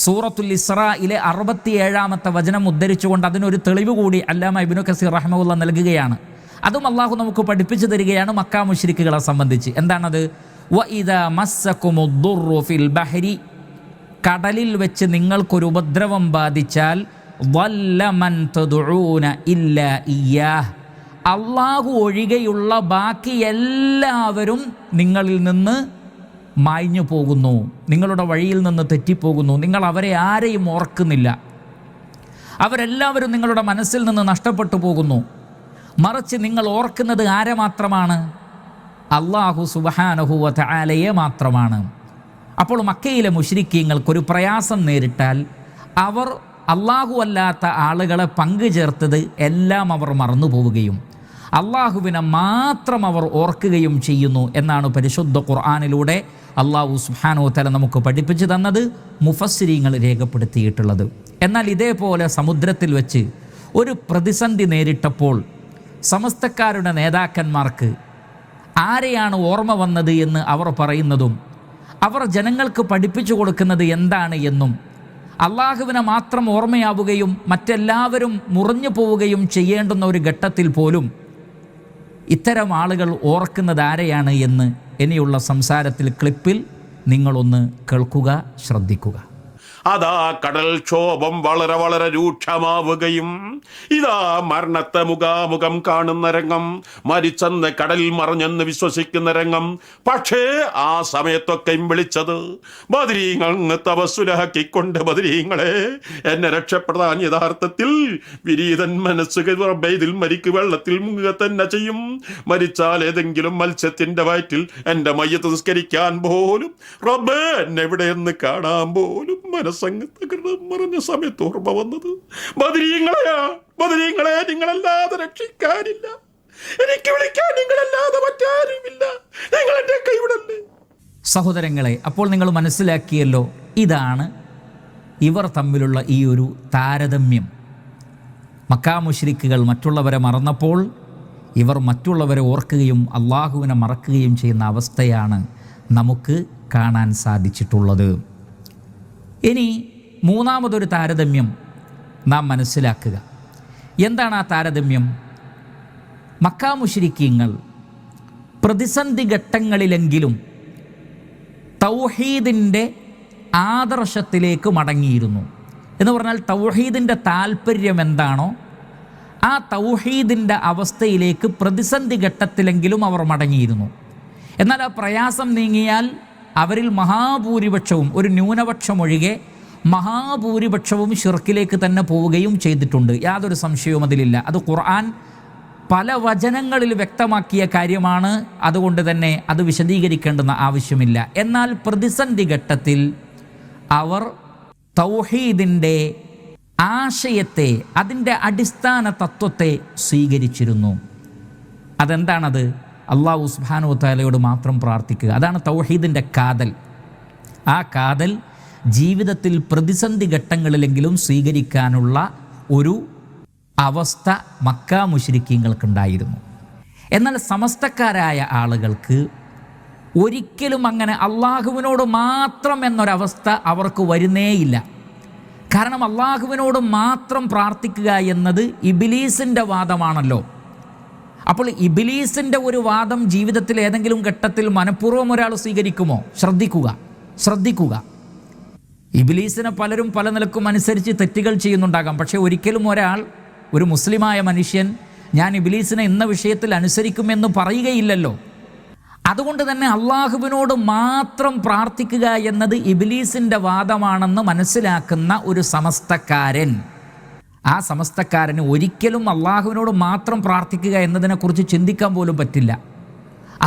സൂറത്തുൽ ഇസ്രായിലെ 67-ാമത്തെ വചനം ഉദ്ധരിച്ചുകൊണ്ട് അതിനൊരു തെളിവ് കൂടി അല്ലാമ ഇബ്നു കസീർ റഹിമഹുല്ലാഹ് നൽകുകയാണ്. അതും അല്ലാഹു നമുക്ക് പഠിപ്പിച്ചു തരികയാണ് മക്ക മുശ്രിക്കുകളെ സംബന്ധിച്ച്. എന്താണത്? വഇദാ മസ്സകുമുദ്ദുറു ഫിൽ ബഹരി, കടലിൽ വെച്ച് നിങ്ങൾക്കൊരു ഉപദ്രവം ബാധിച്ചാൽ, വല്ല മൻ തദ്ഊന ഇല്ലാ ഇയ്യാഹ്, അല്ലാഹു ഒഴികെയുള്ള ബാക്കി എല്ലാവരും നിങ്ങളിൽ നിന്ന് മായ്ഞ്ഞു പോകുന്നു, നിങ്ങളുടെ വഴിയിൽ നിന്ന് തെറ്റിപ്പോകുന്നു. നിങ്ങൾ അവരെ ആരെയും ഓർക്കുന്നില്ല, അവരെല്ലാവരും നിങ്ങളുടെ മനസ്സിൽ നിന്ന് നഷ്ടപ്പെട്ടു പോകുന്നു. മറിച്ച് നിങ്ങൾ ഓർക്കുന്നത് ആരെ മാത്രമാണ്? അല്ലാഹു സുബ്ഹാനഹു വ തആലയെ മാത്രമാണ്. അപ്പോൾ മക്കയിലെ മുശ്രിക്കീങ്ങൾക്കൊരു പ്രയാസം നേരിട്ടാൽ അവർ അല്ലാഹു അല്ലാത്ത ആളുകളെ പങ്കുചേർത്തത് എല്ലാം അവർ മറന്നു പോവുകയും അല്ലാഹുവിനെ മാത്രം അവർ ഓർക്കുകയും ചെയ്യുന്നു എന്നാണ് പരിശുദ്ധ ഖുർആനിലൂടെ അല്ലാഹു സുബ്ഹാനഹു വ തആല നമുക്ക് പഠിപ്പിച്ചു തന്നത്, മുഫസ്സിരീങ്ങൾ രേഖപ്പെടുത്തിയിട്ടുള്ളത്. എന്നാൽ ഇതേപോലെ സമുദ്രത്തിൽ വെച്ച് ഒരു പ്രതിസന്ധി നേരിട്ടപ്പോൾ സമസ്തക്കാരുടെ നേതാക്കന്മാർക്ക് ആരെയാണ് ഓർമ്മ വന്നത് എന്ന് അവർ പറയുന്നതും, അവർ ജനങ്ങൾക്ക് പഠിപ്പിച്ചു കൊടുക്കുന്നത് എന്താണ് എന്നും, അള്ളാഹുവിനെ മാത്രം ഓർമ്മയാവുകയും മറ്റെല്ലാവരും മുറിഞ്ഞു പോവുകയും ചെയ്യേണ്ടുന്ന ഒരു ഘട്ടത്തിൽ പോലും ഇത്തരം ആളുകൾ ഓർക്കുന്നത് ആരെയാണ് എന്ന് ഇനിയുള്ള സംസാരത്തിൽ, ക്ലിപ്പിൽ നിങ്ങളൊന്ന് കേൾക്കുക, ശ്രദ്ധിക്കുക. അതാ കടൽക്ഷോഭം വളരെ വളരെ രൂക്ഷമാവുകയും ഇതാ മരണത്തെ മുഖാമുഖം കാണുന്ന രംഗം, മരിച്ചെന്ന് കടലിൽ മറിഞ്ഞെന്ന് വിശ്വസിക്കുന്ന രംഗം. പക്ഷേ ആ സമയത്തൊക്കെയും വിളിച്ചത് ബദരീങ്ങൾ തവസ്സുലാക്കിക്കൊണ്ട്, ബദരീങ്ങളെ എന്നെ രക്ഷപ്പെടാൻ യഥാർത്ഥത്തിൽ വിരീതൻ മനസ്സ് ഇതിൽ മരിക്ക് വെള്ളത്തിൽ മുങ്ങുക തന്നെ ചെയ്യും. മരിച്ചാൽ ഏതെങ്കിലും മത്സ്യത്തിന്റെ വയറ്റിൽ എന്റെ മയ്യത്ത് നിസ്കരിക്കാൻ പോലും, റബ്ബേ എന്നെ എവിടെയെന്ന് കാണാൻ പോലും മനസ്സങ്ങ് തകർന്ന് മറിഞ്ഞ സമയത്ത് ഓർമ്മ വന്നത് ബദരീങ്ങളെ നിങ്ങളല്ലാതെ രക്ഷിക്കാനില്ല, എനിക്ക് വിളിക്കാൻ നിങ്ങളല്ലാതെ മറ്റാരുമില്ല, നിങ്ങൾ എന്റെ കൈവിടല്ലേ. സഹോദരങ്ങളെ, അപ്പോൾ നിങ്ങൾ മനസ്സിലാക്കിയല്ലോ, ഇതാണ് ഇവർ തമ്മിലുള്ള ഈ ഒരു താരതമ്യം. മക്കാ മുശ്രിക്കുകൾ മറ്റുള്ളവരെ മറന്നപ്പോൾ ഇവർ മറ്റുള്ളവരെ ഓർക്കുകയും അള്ളാഹുവിനെ മറക്കുകയും ചെയ്യുന്ന അവസ്ഥയാണ് നമുക്ക് കാണാൻ സാധിച്ചിട്ടുള്ളത്. ഇനി മൂന്നാമതൊരു താരതമ്യം നാം മനസ്സിലാക്കുക. എന്താണ് ആ താരതമ്യം? മക്കാ മുശ്രിക്കീങ്ങൾ പ്രതിസന്ധി ഘട്ടങ്ങളിലെങ്കിലും തൗഹീദിൻ്റെ ആദർശത്തിലേക്ക് മടങ്ങിയിരുന്നു. എന്ന് പറഞ്ഞാൽ തൗഹീദിൻ്റെ താല്പര്യം എന്താണോ ആ തൗഹീദിൻ്റെ അവസ്ഥയിലേക്ക് പ്രതിസന്ധി ഘട്ടത്തിലെങ്കിലും അവർ മടങ്ങിയിരുന്നു. എന്നാൽ ആ പ്രയാസം നീങ്ങിയാൽ അവരിൽ മഹാഭൂരിപക്ഷവും, ഒരു ന്യൂനപക്ഷം ഒഴികെ മഹാഭൂരിപക്ഷവും ശിർക്കിലേക്ക് തന്നെ പോവുകയും ചെയ്തിട്ടുണ്ട്. യാതൊരു സംശയവും അതിലില്ല. അത് ഖുർആൻ പല വചനങ്ങളിൽ വ്യക്തമാക്കിയ കാര്യമാണ്. അതുകൊണ്ട് തന്നെ അത് വിശദീകരിക്കേണ്ടുന്ന ആവശ്യമില്ല. എന്നാൽ പ്രതിസന്ധി ഘട്ടത്തിൽ അവർ തൗഹീദിൻ്റെ ആശയത്തെ, അതിൻ്റെ അടിസ്ഥാന തത്വത്തെ സ്വീകരിച്ചിരുന്നു. അതെന്താണത്? അല്ലാഹു സുബ്ഹാനഹു വ തആലയോട് മാത്രം പ്രാർത്ഥിക്കുക. അതാണ് തൗഹീദിൻ്റെ കാതൽ. ആ കാതൽ ജീവിതത്തിൽ പ്രതിസന്ധി ഘട്ടങ്ങളിലെങ്കിലും സ്വീകരിക്കാനുള്ള ഒരു അവസ്ഥ മക്ക മുശ്രിക്കീങ്ങൾക്കുണ്ടായിരുന്നു. എന്നാൽ സമസ്തക്കാരായ ആളുകൾക്ക് ഒരിക്കലും അങ്ങനെ അള്ളാഹുവിനോട് മാത്രം എന്നൊരവസ്ഥ അവർക്ക് വരുന്നേയില്ല. കാരണം അള്ളാഹുവിനോട് മാത്രം പ്രാർത്ഥിക്കുക എന്നത് ഇബ്ലീസിൻ്റെ വാദമാണല്ലോ. അപ്പോൾ ഇബ്ലീസിൻ്റെ ഒരു വാദം ജീവിതത്തിൽ ഏതെങ്കിലും ഘട്ടത്തിൽ മനഃപൂർവ്വം ഒരാൾ സ്വീകരിക്കുമോ? ശ്രദ്ധിക്കുക. ഇബ്ലീസിനെ പലരും പല നിലക്കും അനുസരിച്ച് തെറ്റുകൾ ചെയ്യുന്നുണ്ടാകാം. പക്ഷേ ഒരിക്കലും ഒരു മുസ്ലിമായ മനുഷ്യൻ ഞാൻ ഇബ്ലീസിനെ ഇന്ന വിഷയത്തിൽ അനുസരിക്കുമെന്ന് പറയുകയില്ലല്ലോ. അതുകൊണ്ട് തന്നെ അള്ളാഹുവിനോട് മാത്രം പ്രാർത്ഥിക്കുക എന്നത് ഇബ്ലീസിൻ്റെ വാദമാണെന്ന് മനസ്സിലാക്കുന്ന ഒരു സമസ്തക്കാരൻ, ആ സമസ്തക്കാരന് ഒരിക്കലും അള്ളാഹുവിനോട് മാത്രം പ്രാർത്ഥിക്കുക എന്നതിനെക്കുറിച്ച് ചിന്തിക്കാൻ പോലും പറ്റില്ല.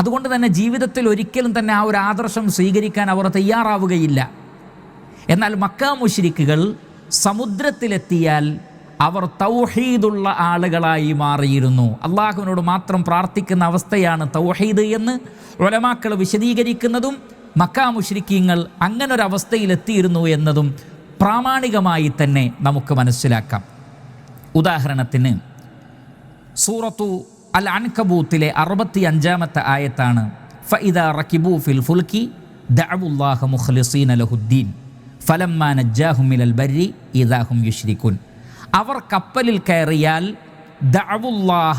അതുകൊണ്ട് തന്നെ ജീവിതത്തിൽ ഒരിക്കലും തന്നെ ആ ഒരു ആദർശം സ്വീകരിക്കാൻ അവർ തയ്യാറാവുകയില്ല. എന്നാൽ മക്ക മുശ്രിക്കുകൾ സമുദ്രത്തിലെത്തിയാൽ അവർ തൗഹീദുള്ള ആളുകളായി മാറിയിരുന്നു. അള്ളാഹുവിനോട് മാത്രം പ്രാർത്ഥിക്കുന്ന അവസ്ഥയാണ് തൗഹീദ് എന്ന് ഉലമാക്കൾ വിശദീകരിക്കുന്നതും മക്ക മുശ്രിക്കീങ്ങൾ അങ്ങനൊരവസ്ഥയിലെത്തിയിരുന്നു എന്നതും പ്രാമാണികമായി തന്നെ നമുക്ക് മനസ്സിലാക്കാം. ഉദാഹരണത്തിന് സൂറത്തു അൽ അൻകബൂത്തിലെ 65-ാമത്തെ ആയത്താണ് ഫഇദാ റകിബൂ ഫിൽ ഫുൽകി ദഅവുല്ലാഹ മുഖ്ലിസീന ലഹുദ്ദീൻ ഫലമ്മാ നജ്ജാഹും മിനൽ ബർരി ഇദാ ഹും യുശ്രികൂൻ. അവർ കപ്പലിൽ കയറിയാൽ ദഅവുല്ലാഹ,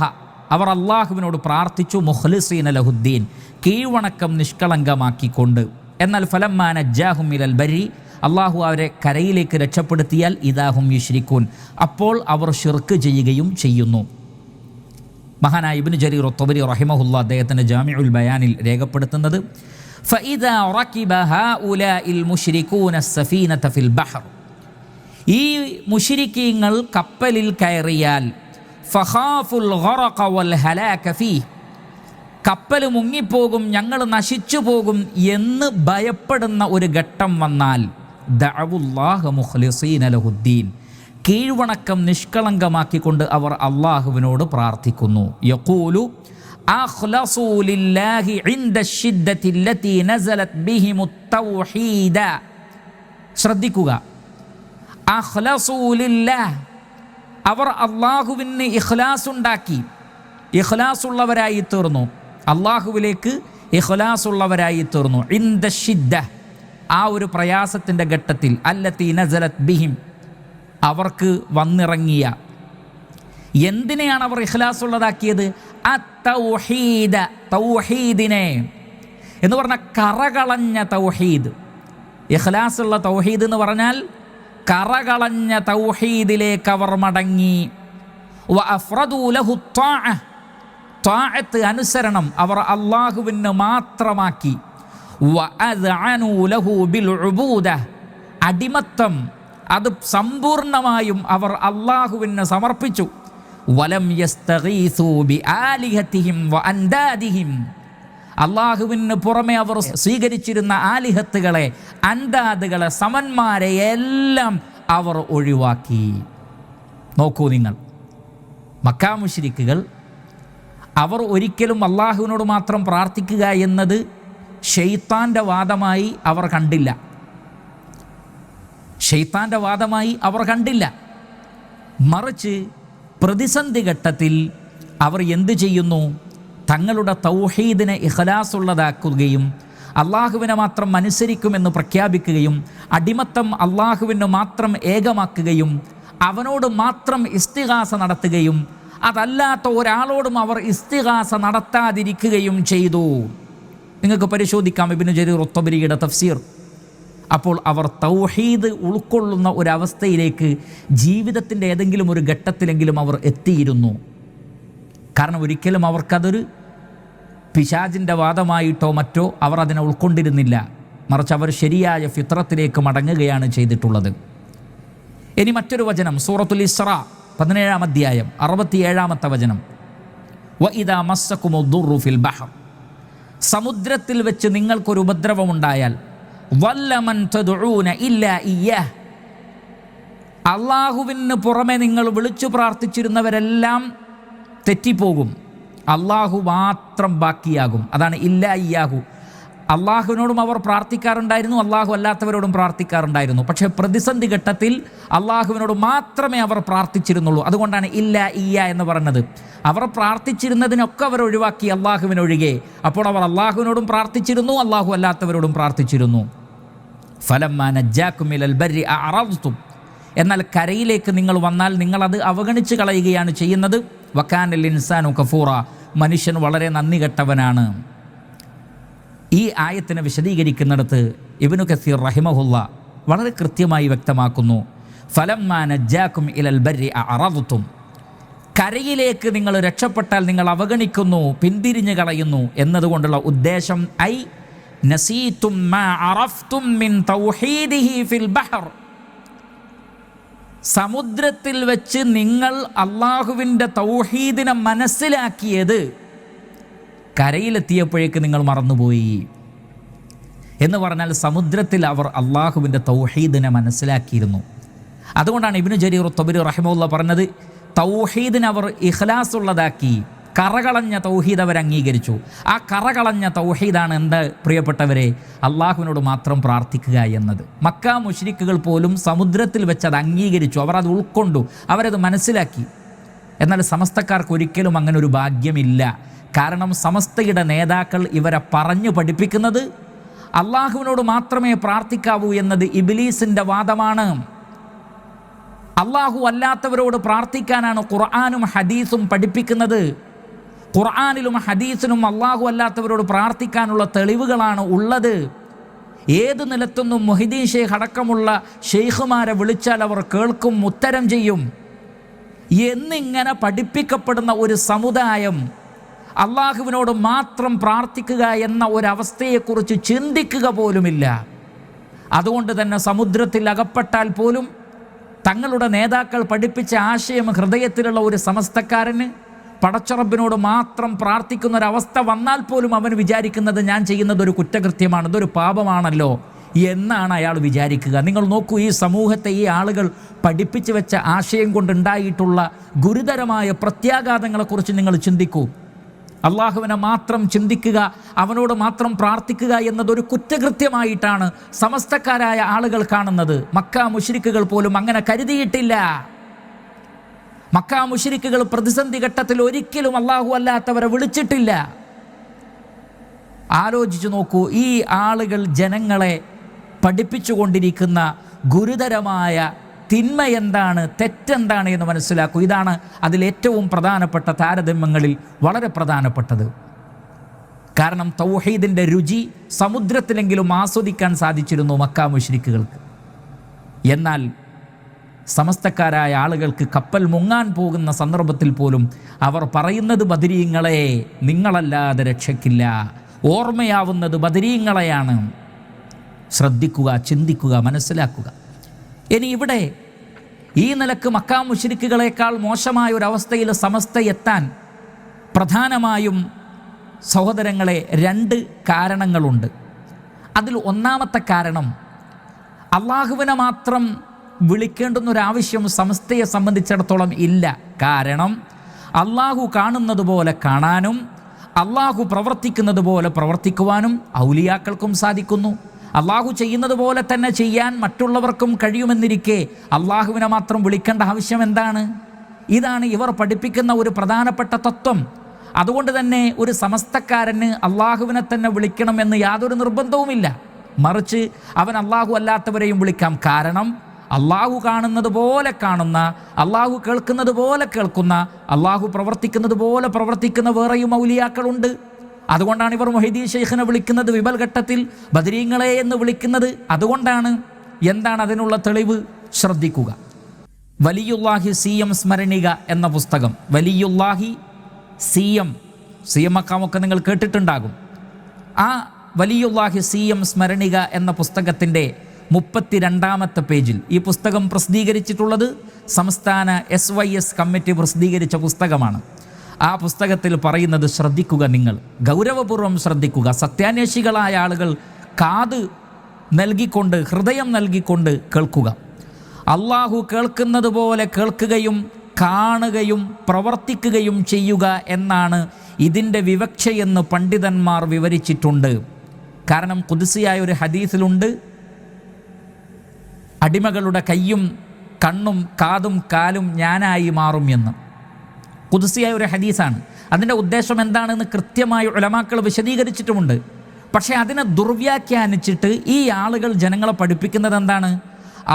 അവർ അള്ളാഹുവിനോട് പ്രാർത്ഥിച്ചു, മുഖ്ലിസീന ലഹുദ്ദീൻ, കീഴ്വണക്കം നിഷ്കളങ്കമാക്കിക്കൊണ്ട്. എന്നാൽ ഫലമ്മാ നജ്ജാഹും മിനൽ ബർരി, അള്ളാഹു അവരെ കരയിലേക്ക് രക്ഷപ്പെടുത്തിയാൽ ഇദാ ഹും യുശ്രികൂൻ, അപ്പോൾ അവർ ശിർക്ക് ചെയ്യുകയും ചെയ്യുന്നു. മഹാനായ ഇബ്നു ജരീർ അത്ത്-തബരി റഹിമഹുല്ലാ അദ്ദേഹത്തിൻ്റെ ജാമിഉൽ ബയാനിൽ രേഖപ്പെടുത്തുന്നത് ഫഇദാ റകിബ ഹൗലാഇൽ മുശ്രികൂന അസ്സഫീനത ഫിൽ ബഹർ, ഈ മുശ്രിക്കീങ്ങൾ കപ്പലിൽ കയറിയാൽ ഫഖാഫുൽ ഗറഖ വൽ ഹലാക ഫീഹ്, കപ്പൽ മുങ്ങിപ്പോകും, ഞങ്ങൾ നശിച്ചു പോകും എന്ന് ഭയപ്പെടുന്ന ഒരു ഘട്ടം വന്നാൽ ദഅവുല്ലാഹ മുഖ്ലിസീന ലഹുദ്ദീൻ, കീഴ്വണക്കം നിഷ്കളങ്കമാക്കിക്കൊണ്ട് അവർ അള്ളാഹുവിനോട് പ്രാർത്ഥിക്കുന്നു. യഖൂലു അഖ്ലസൂ ലില്ലാഹി ഇൻദ ശിദ്ദതി ലത്തി നസലത് ബിഹിമുത് തൗഹീദ. ശ്രദ്ധിക്കുക, അഖ്ലസൂ ലില്ലാഹ്, അവർ അള്ളാഹുവിന് ഇഖ്ലാസ് ഉണ്ടാക്കി, ഇഖ്ലാസുള്ളവരായി തീർന്നു, അള്ളാഹുവിലേക്ക് ഇഖ്ലാസുള്ളവരായി തീർന്നു. ഇൻദ ശിദ്ദ, ആ ഒരു പ്രയാസത്തിൻ്റെ ഘട്ടത്തിൽ, അല്ലത്തി നസലത് ബിഹിം, അവർക്ക് വന്നിറങ്ങിയ. എന്തിനെയാണ് അവർ ഇഖ്ലാസ് ഉള്ളതാക്കിയത്? അത്തൗഹീദ, തൗഹീദിനെ എന്ന് പറഞ്ഞാൽ കറകളഞ്ഞ തൗഹീദ്. ഇഖ്ലാസ് ഉള്ള തൗഹീദ് എന്ന് പറഞ്ഞാൽ കറകളഞ്ഞ തൗഹീദിലേക്ക് അവർ മടങ്ങി. വ അഫ്റദൂ ലഹു ത്വാഅ, ത്വാഅത്ത് അനുസരണം അവർ അള്ളാഹുവിന് മാത്രമാക്കി. വ അദ്അനൂ ലഹു ബിൽ ഉബൂദ, അടിമത്തം അത് സമ്പൂർണമായും അവർ അള്ളാഹുവിന് സമർപ്പിച്ചു. വലം യസ്തഗീസൂ ബിആലിഹതിഹിം വഅൻദാദിഹിം, അള്ളാഹുവിന് പുറമെ അവർ സ്വീകരിച്ചിരുന്ന ആലിഹത്തുകളെ, അൻദാദുകളെ, സമന്മാരെ എല്ലാം അവർ ഒഴിവാക്കി. നോക്കൂ നിങ്ങൾ, മക്കാ മുശ്രിക്കുകൾ അവർ ഒരിക്കലും അള്ളാഹുവിനോട് മാത്രം പ്രാർത്ഥിക്കുക എന്നത് ശൈത്താൻ്റെ വാദമായി അവർ കണ്ടില്ല. ശൈത്താൻ്റെ വാദമായി അവർ കണ്ടില്ല. മറിച്ച് പ്രതിസന്ധി ഘട്ടത്തിൽ അവർ എന്തു ചെയ്യുന്നു? തങ്ങളുടെ തൗഹീദിനെ ഇഖ്ലാസുള്ളതാക്കുകയും അള്ളാഹുവിനെ മാത്രം അനുസരിക്കുമെന്ന് പ്രഖ്യാപിക്കുകയും അടിമത്തം അള്ളാഹുവിന് മാത്രം ഏകമാക്കുകയും അവനോട് മാത്രം ഇസ്തിഗാസ നടത്തുകയും അതല്ലാത്ത ഒരാളോടും അവർ ഇസ്തിഗാസ നടത്താതിരിക്കുകയും ചെയ്തു. നിങ്ങൾക്ക് പരിശോധിക്കാം ഇബ്നു ജരീർ അത്ത്-തബരിയുടെ തഫ്സീർ. അപ്പോൾ അവർ തൗഹീദ് ഉൾക്കൊള്ളുന്ന ഒരവസ്ഥയിലേക്ക് ജീവിതത്തിൻ്റെ ഏതെങ്കിലും ഒരു ഘട്ടത്തിലെങ്കിലും അവർ എത്തിയിരുന്നു. കാരണം ഒരിക്കലും അവർക്കതൊരു പിശാചിൻ്റെ വാദമായിട്ടോ മറ്റോ അവർ അതിനെ ഉൾക്കൊണ്ടിരുന്നില്ല. മറിച്ച് അവർ ശരിയായ ഫിത്രത്തിലേക്ക് മടങ്ങുകയാണ് ചെയ്തിട്ടുള്ളത്. ഇനി മറ്റൊരു വചനം, സൂറത്തുൽ ഇസ്റാ 17-ാം അധ്യായം 67-ാമത്തെ വചനം. വഇദാ മസ്സകുമുദ്ദുറു ഫിൽ ബഹർ, സമുദ്രത്തിൽ വെച്ച് നിങ്ങൾക്കൊരു ഉപദ്രവമുണ്ടായാൽ വല്ല മൻ തദ്ഊന ഇല്ലാ ഇയ്യാഹ്, അള്ളാഹുവിന് പുറമെ നിങ്ങൾ വിളിച്ചു പ്രാർത്ഥിച്ചിരുന്നവരെല്ലാം തെറ്റിപ്പോകും. അള്ളാഹു മാത്രം ബാക്കിയാകും. അതാണ് ഇല്ലാ ഇയ്യാഹു. അള്ളാഹുവിനോടും അവർ പ്രാർത്ഥിക്കാറുണ്ടായിരുന്നു, അള്ളാഹു അല്ലാത്തവരോടും പ്രാർത്ഥിക്കാറുണ്ടായിരുന്നു. പക്ഷേ പ്രതിസന്ധി ഘട്ടത്തിൽ അള്ളാഹുവിനോട് മാത്രമേ അവർ പ്രാർത്ഥിച്ചിരുന്നുള്ളൂ. അതുകൊണ്ടാണ് ഇല്ലാ ഇയ്യ എന്ന് പറഞ്ഞത്. അവർ പ്രാർത്ഥിച്ചിരുന്നതിനൊക്കെ അവർ ഒഴിവാക്കി അള്ളാഹുവിനൊഴികെ. അപ്പോൾ അവർ അള്ളാഹുവിനോടും പ്രാർത്ഥിച്ചിരുന്നു, അള്ളാഹു അല്ലാത്തവരോടും പ്രാർത്ഥിച്ചിരുന്നു. ഫലമ്മാ നജ്ജാക്കും ഇലൽ ബർരി അഅറദ്തും, എന്നാൽ കരയിലേക്ക് നിങ്ങൾ വന്നാൽ നിങ്ങളത് അവഗണിച്ച് കളയുകയാണ് ചെയ്യുന്നത്. വകാനൽ ഇൻസാനു കഫൂറ, മനുഷ്യൻ വളരെ നന്ദി കെട്ടവനാണ്. ഈ ആയത്തിനെ വിശദീകരിക്കുന്നിടത്ത് ഇബ്നു കസീർ റഹിമഹുല്ല വളരെ കൃത്യമായി വ്യക്തമാക്കുന്നു, ഫലമ്മാ നജ്ജാക്കും ഇലൽ ബർരി അഅറദ്തും, കരയിലേക്ക് നിങ്ങൾ രക്ഷപ്പെട്ടാൽ നിങ്ങൾ അവഗണിക്കുന്നു, പിന്തിരിഞ്ഞു കളയുന്നു എന്നതുകൊണ്ടുള്ള ഉദ്ദേശം ഐ നസീതും മാ അറഫ്തും മിൻ തൗഹീദിഹി ഫിൽ ബഹർ, സമുദ്രത്തിൽ വെച്ച് നിങ്ങൾ അള്ളാഹുവിൻ്റെ തൗഹീദിനെ മനസ്സിലാക്കിയത് കരയിലെത്തിയപ്പോഴേക്ക് നിങ്ങൾ മറന്നുപോയി എന്ന് പറഞ്ഞാൽ സമുദ്രത്തിൽ അവർ അള്ളാഹുവിൻ്റെ തൗഹീദിനെ മനസ്സിലാക്കിയിരുന്നു. അതുകൊണ്ടാണ് ഇബ്നു ജരീർ തബരി റഹിമഹുല്ലാ പറഞ്ഞത്, തൗഹീദിനെ അവർ ഇഖ്ലാസുള്ളതാക്കി, കറകളഞ്ഞ തൗഹീദ് അവർ അംഗീകരിച്ചു. ആ കറകളഞ്ഞ തൗഹീദാണ് എന്താ പ്രിയപ്പെട്ടവരെ? അള്ളാഹുവിനോട് മാത്രം പ്രാർത്ഥിക്കുക എന്നത്. മക്ക മുശ്രിക്കുകൾ പോലും സമുദ്രത്തിൽ വെച്ച് അത് അംഗീകരിച്ചു, അവർ അത് ഉൾക്കൊണ്ടു, അവരത് മനസ്സിലാക്കി. എന്നാൽ സമസ്തക്കാർക്ക് ഒരിക്കലും അങ്ങനെ ഒരു ഭാഗ്യമില്ല. കാരണം സമസ്തയുടെ നേതാക്കൾ ഇവരെ പറഞ്ഞു പഠിപ്പിക്കുന്നത് അള്ളാഹുവിനോട് മാത്രമേ പ്രാർത്ഥിക്കാവൂ എന്നത് ഇബ്ലീസിൻ്റെ വാദമാണ്. അള്ളാഹു അല്ലാത്തവരോട് പ്രാർത്ഥിക്കാനാണ് ഖുർആനും ഹദീസും പഠിപ്പിക്കുന്നത്. ഖുർആനിലും ഹദീസിലും അള്ളാഹു അല്ലാത്തവരോട് പ്രാർത്ഥിക്കാനുള്ള തെളിവുകളാണ് ഉള്ളത്. ഏത് നിലത്തൊന്നും മുഹിദ്ദീൻ ഷെയ്ഖ് അടക്കമുള്ള ഷെയ്ഖുമാരെ വിളിച്ചാൽ അവർ കേൾക്കും, ഉത്തരം ചെയ്യും എന്നിങ്ങനെ പഠിപ്പിക്കപ്പെടുന്ന ഒരു സമുദായം അള്ളാഹുവിനോട് മാത്രം പ്രാർത്ഥിക്കുക എന്ന ഒരവസ്ഥയെക്കുറിച്ച് ചിന്തിക്കുക പോലുമില്ല. അതുകൊണ്ട് തന്നെ സമുദ്രത്തിൽ അകപ്പെട്ടാൽ പോലും തങ്ങളുടെ നേതാക്കൾ പഠിപ്പിച്ച ആശയം ഹൃദയത്തിലുള്ള ഒരു സമസ്തക്കാരന് പടച്ചറബിനോട് മാത്രം പ്രാർത്ഥിക്കുന്ന ഒരവസ്ഥ വന്നാൽ പോലും അവൻ വിചാരിക്കുന്നത് ഞാൻ ചെയ്യുന്നത് ഒരു കുറ്റകൃത്യമാണ്, ഇതൊരു പാപമാണല്ലോ എന്നാണ് അയാൾ വിചാരിക്കുക. നിങ്ങൾ നോക്കൂ, ഈ സമൂഹത്തെ ഈ ആളുകൾ പഠിപ്പിച്ചു വെച്ച ആശയം കൊണ്ടുണ്ടായിട്ടുള്ള ഗുരുതരമായ പ്രത്യാഘാതങ്ങളെക്കുറിച്ച് നിങ്ങൾ ചിന്തിക്കൂ. അള്ളാഹുവിനെ മാത്രം ചിന്തിക്കുക, അവനോട് മാത്രം പ്രാർത്ഥിക്കുക എന്നതൊരു കുറ്റകൃത്യമായിട്ടാണ് സമസ്തക്കാരായ ആളുകൾ കാണുന്നത്. മക്ക മുശ്രിക്കുകൾ പോലും അങ്ങനെ കരുതിയിട്ടില്ല. മക്ക മുശ്രിക്കുകൾ പ്രതിസന്ധി ഘട്ടത്തിൽ ഒരിക്കലും അള്ളാഹു അല്ലാത്തവരെ വിളിച്ചിട്ടില്ല. ആലോചിച്ചു നോക്കൂ, ഈ ആളുകൾ ജനങ്ങളെ പഠിപ്പിച്ചുകൊണ്ടിരിക്കുന്ന ഗുരുതരമായ തിന്മ എന്താണ്, തെറ്റെന്താണ് എന്ന് മനസ്സിലാക്കൂ. ഇതാണ് അതിലേറ്റവും പ്രധാനപ്പെട്ട താരതമ്യങ്ങളിൽ വളരെ പ്രധാനപ്പെട്ടത്. കാരണം തൗഹീദിൻ്റെ രുചി സമുദ്രത്തിലെങ്കിലും ആസ്വദിക്കാൻ സാധിച്ചിരുന്നു മക്ക മുശ്രിക്കുകൾക്ക്. എന്നാൽ സമസ്തക്കാരായ ആളുകൾക്ക് കപ്പൽ മുങ്ങാൻ പോകുന്ന സന്ദർഭത്തിൽ പോലും അവർ പറയുന്നത് ബദരീങ്ങളെ നിങ്ങളല്ലാതെ രക്ഷയ്ക്കില്ല, ഓർമ്മയാവുന്നത് ബദരീങ്ങളെയാണ്. ശ്രദ്ധിക്കുക, ചിന്തിക്കുക, മനസ്സിലാക്കുക. ഇനി ഇവിടെ ഈ നിലക്ക് മക്ക മുശ്രിക്കുകളെക്കാൾ മോശമായ ഒരവസ്ഥയിൽ സമസ്ത എത്താൻ പ്രധാനമായും സഹോദരങ്ങളെ 2 കാരണങ്ങളുണ്ട്. അതിൽ ഒന്നാമത്തെ കാരണം, അള്ളാഹുവിനെ മാത്രം വിളിക്കേണ്ടുന്നൊരാവശ്യം സമസ്തയെ സംബന്ധിച്ചിടത്തോളം ഇല്ല. കാരണം അള്ളാഹു കാണുന്നത് പോലെ കാണാനും അള്ളാഹു പ്രവർത്തിക്കുന്നത് പോലെ പ്രവർത്തിക്കുവാനും ഔലിയാക്കൾക്കും സാധിക്കുന്നു. അള്ളാഹു ചെയ്യുന്നത് പോലെ തന്നെ ചെയ്യാൻ മറ്റുള്ളവർക്കും കഴിയുമെന്നിരിക്കെ അള്ളാഹുവിനെ മാത്രം വിളിക്കേണ്ട ആവശ്യം എന്താണ്? ഇതാണ് ഇവർ പഠിപ്പിക്കുന്ന ഒരു പ്രധാനപ്പെട്ട തത്വം. അതുകൊണ്ട് തന്നെ ഒരു സമസ്തക്കാരന് അള്ളാഹുവിനെ തന്നെ വിളിക്കണമെന്ന് യാതൊരു നിർബന്ധവുമില്ല. മറിച്ച് അവൻ അള്ളാഹു അല്ലാത്തവരെയും വിളിക്കാം. കാരണം അള്ളാഹു കാണുന്നത് പോലെ കാണുന്ന, അള്ളാഹു കേൾക്കുന്നത് പോലെ കേൾക്കുന്ന, അള്ളാഹു പ്രവർത്തിക്കുന്നത് പോലെ പ്രവർത്തിക്കുന്ന വേറെയും ഔലിയാക്കളുണ്ട്. അതുകൊണ്ടാണ് ഇവർ മുഹീദ്ദീൻ ഷെയ്ഖിനെ വിളിക്കുന്നത് വിബൽ ഘട്ടത്തിൽ ബദരീങ്ങളെ എന്ന് വിളിക്കുന്നത്. അതുകൊണ്ടാണ്. എന്താണ് അതിനുള്ള തെളിവ്? ശ്രദ്ധിക്കുക. വലിയുല്ലാഹി സിയം സ്മരണിക എന്ന പുസ്തകം, വലിയുല്ലാഹി സിയം മക്കാമൊക്കെ നിങ്ങൾ കേട്ടിട്ടുണ്ടാകും. ആ വലിയുല്ലാഹി സിയം സ്മരണിക എന്ന പുസ്തകത്തിൻ്റെ 32ാമത്തെ പേജിൽ, ഈ പുസ്തകം പ്രസിദ്ധീകരിച്ചിട്ടുള്ളത് സംസ്ഥാന SYS കമ്മിറ്റി പ്രസിദ്ധീകരിച്ച പുസ്തകമാണ്. ആ പുസ്തകത്തിൽ പറയുന്നത് ശ്രദ്ധിക്കുക, നിങ്ങൾ ഗൗരവപൂർവ്വം ശ്രദ്ധിക്കുക. സത്യാന്വേഷികളായ ആളുകൾ കാത് നൽകിക്കൊണ്ട്, ഹൃദയം നൽകിക്കൊണ്ട് കേൾക്കുക. അള്ളാഹു കേൾക്കുന്നത് പോലെ കേൾക്കുകയും കാണുകയും പ്രവർത്തിക്കുകയും ചെയ്യുക എന്നാണ് ഇതിൻ്റെ വിവക്ഷയെന്ന് പണ്ഡിതന്മാർ വിവരിച്ചിട്ടുണ്ട്. കാരണം ഖുദ്സിയായ ഒരു ഹദീസിലുണ്ട്, അടിമകളുടെ കയ്യും കണ്ണും കാതും കാലും ഞാനായി മാറും എന്ന്. ഖുദ്സിയായ ഒരു ഹദീസാണ്. അതിൻ്റെ ഉദ്ദേശം എന്താണെന്ന് കൃത്യമായി ഉലമാക്കൾ വിശദീകരിച്ചിട്ടുമുണ്ട്. പക്ഷേ അതിനെ ദുർവ്യാഖ്യാനിച്ചിട്ട് ഈ ആളുകൾ ജനങ്ങളെ പഠിപ്പിക്കുന്നത് എന്താണ്?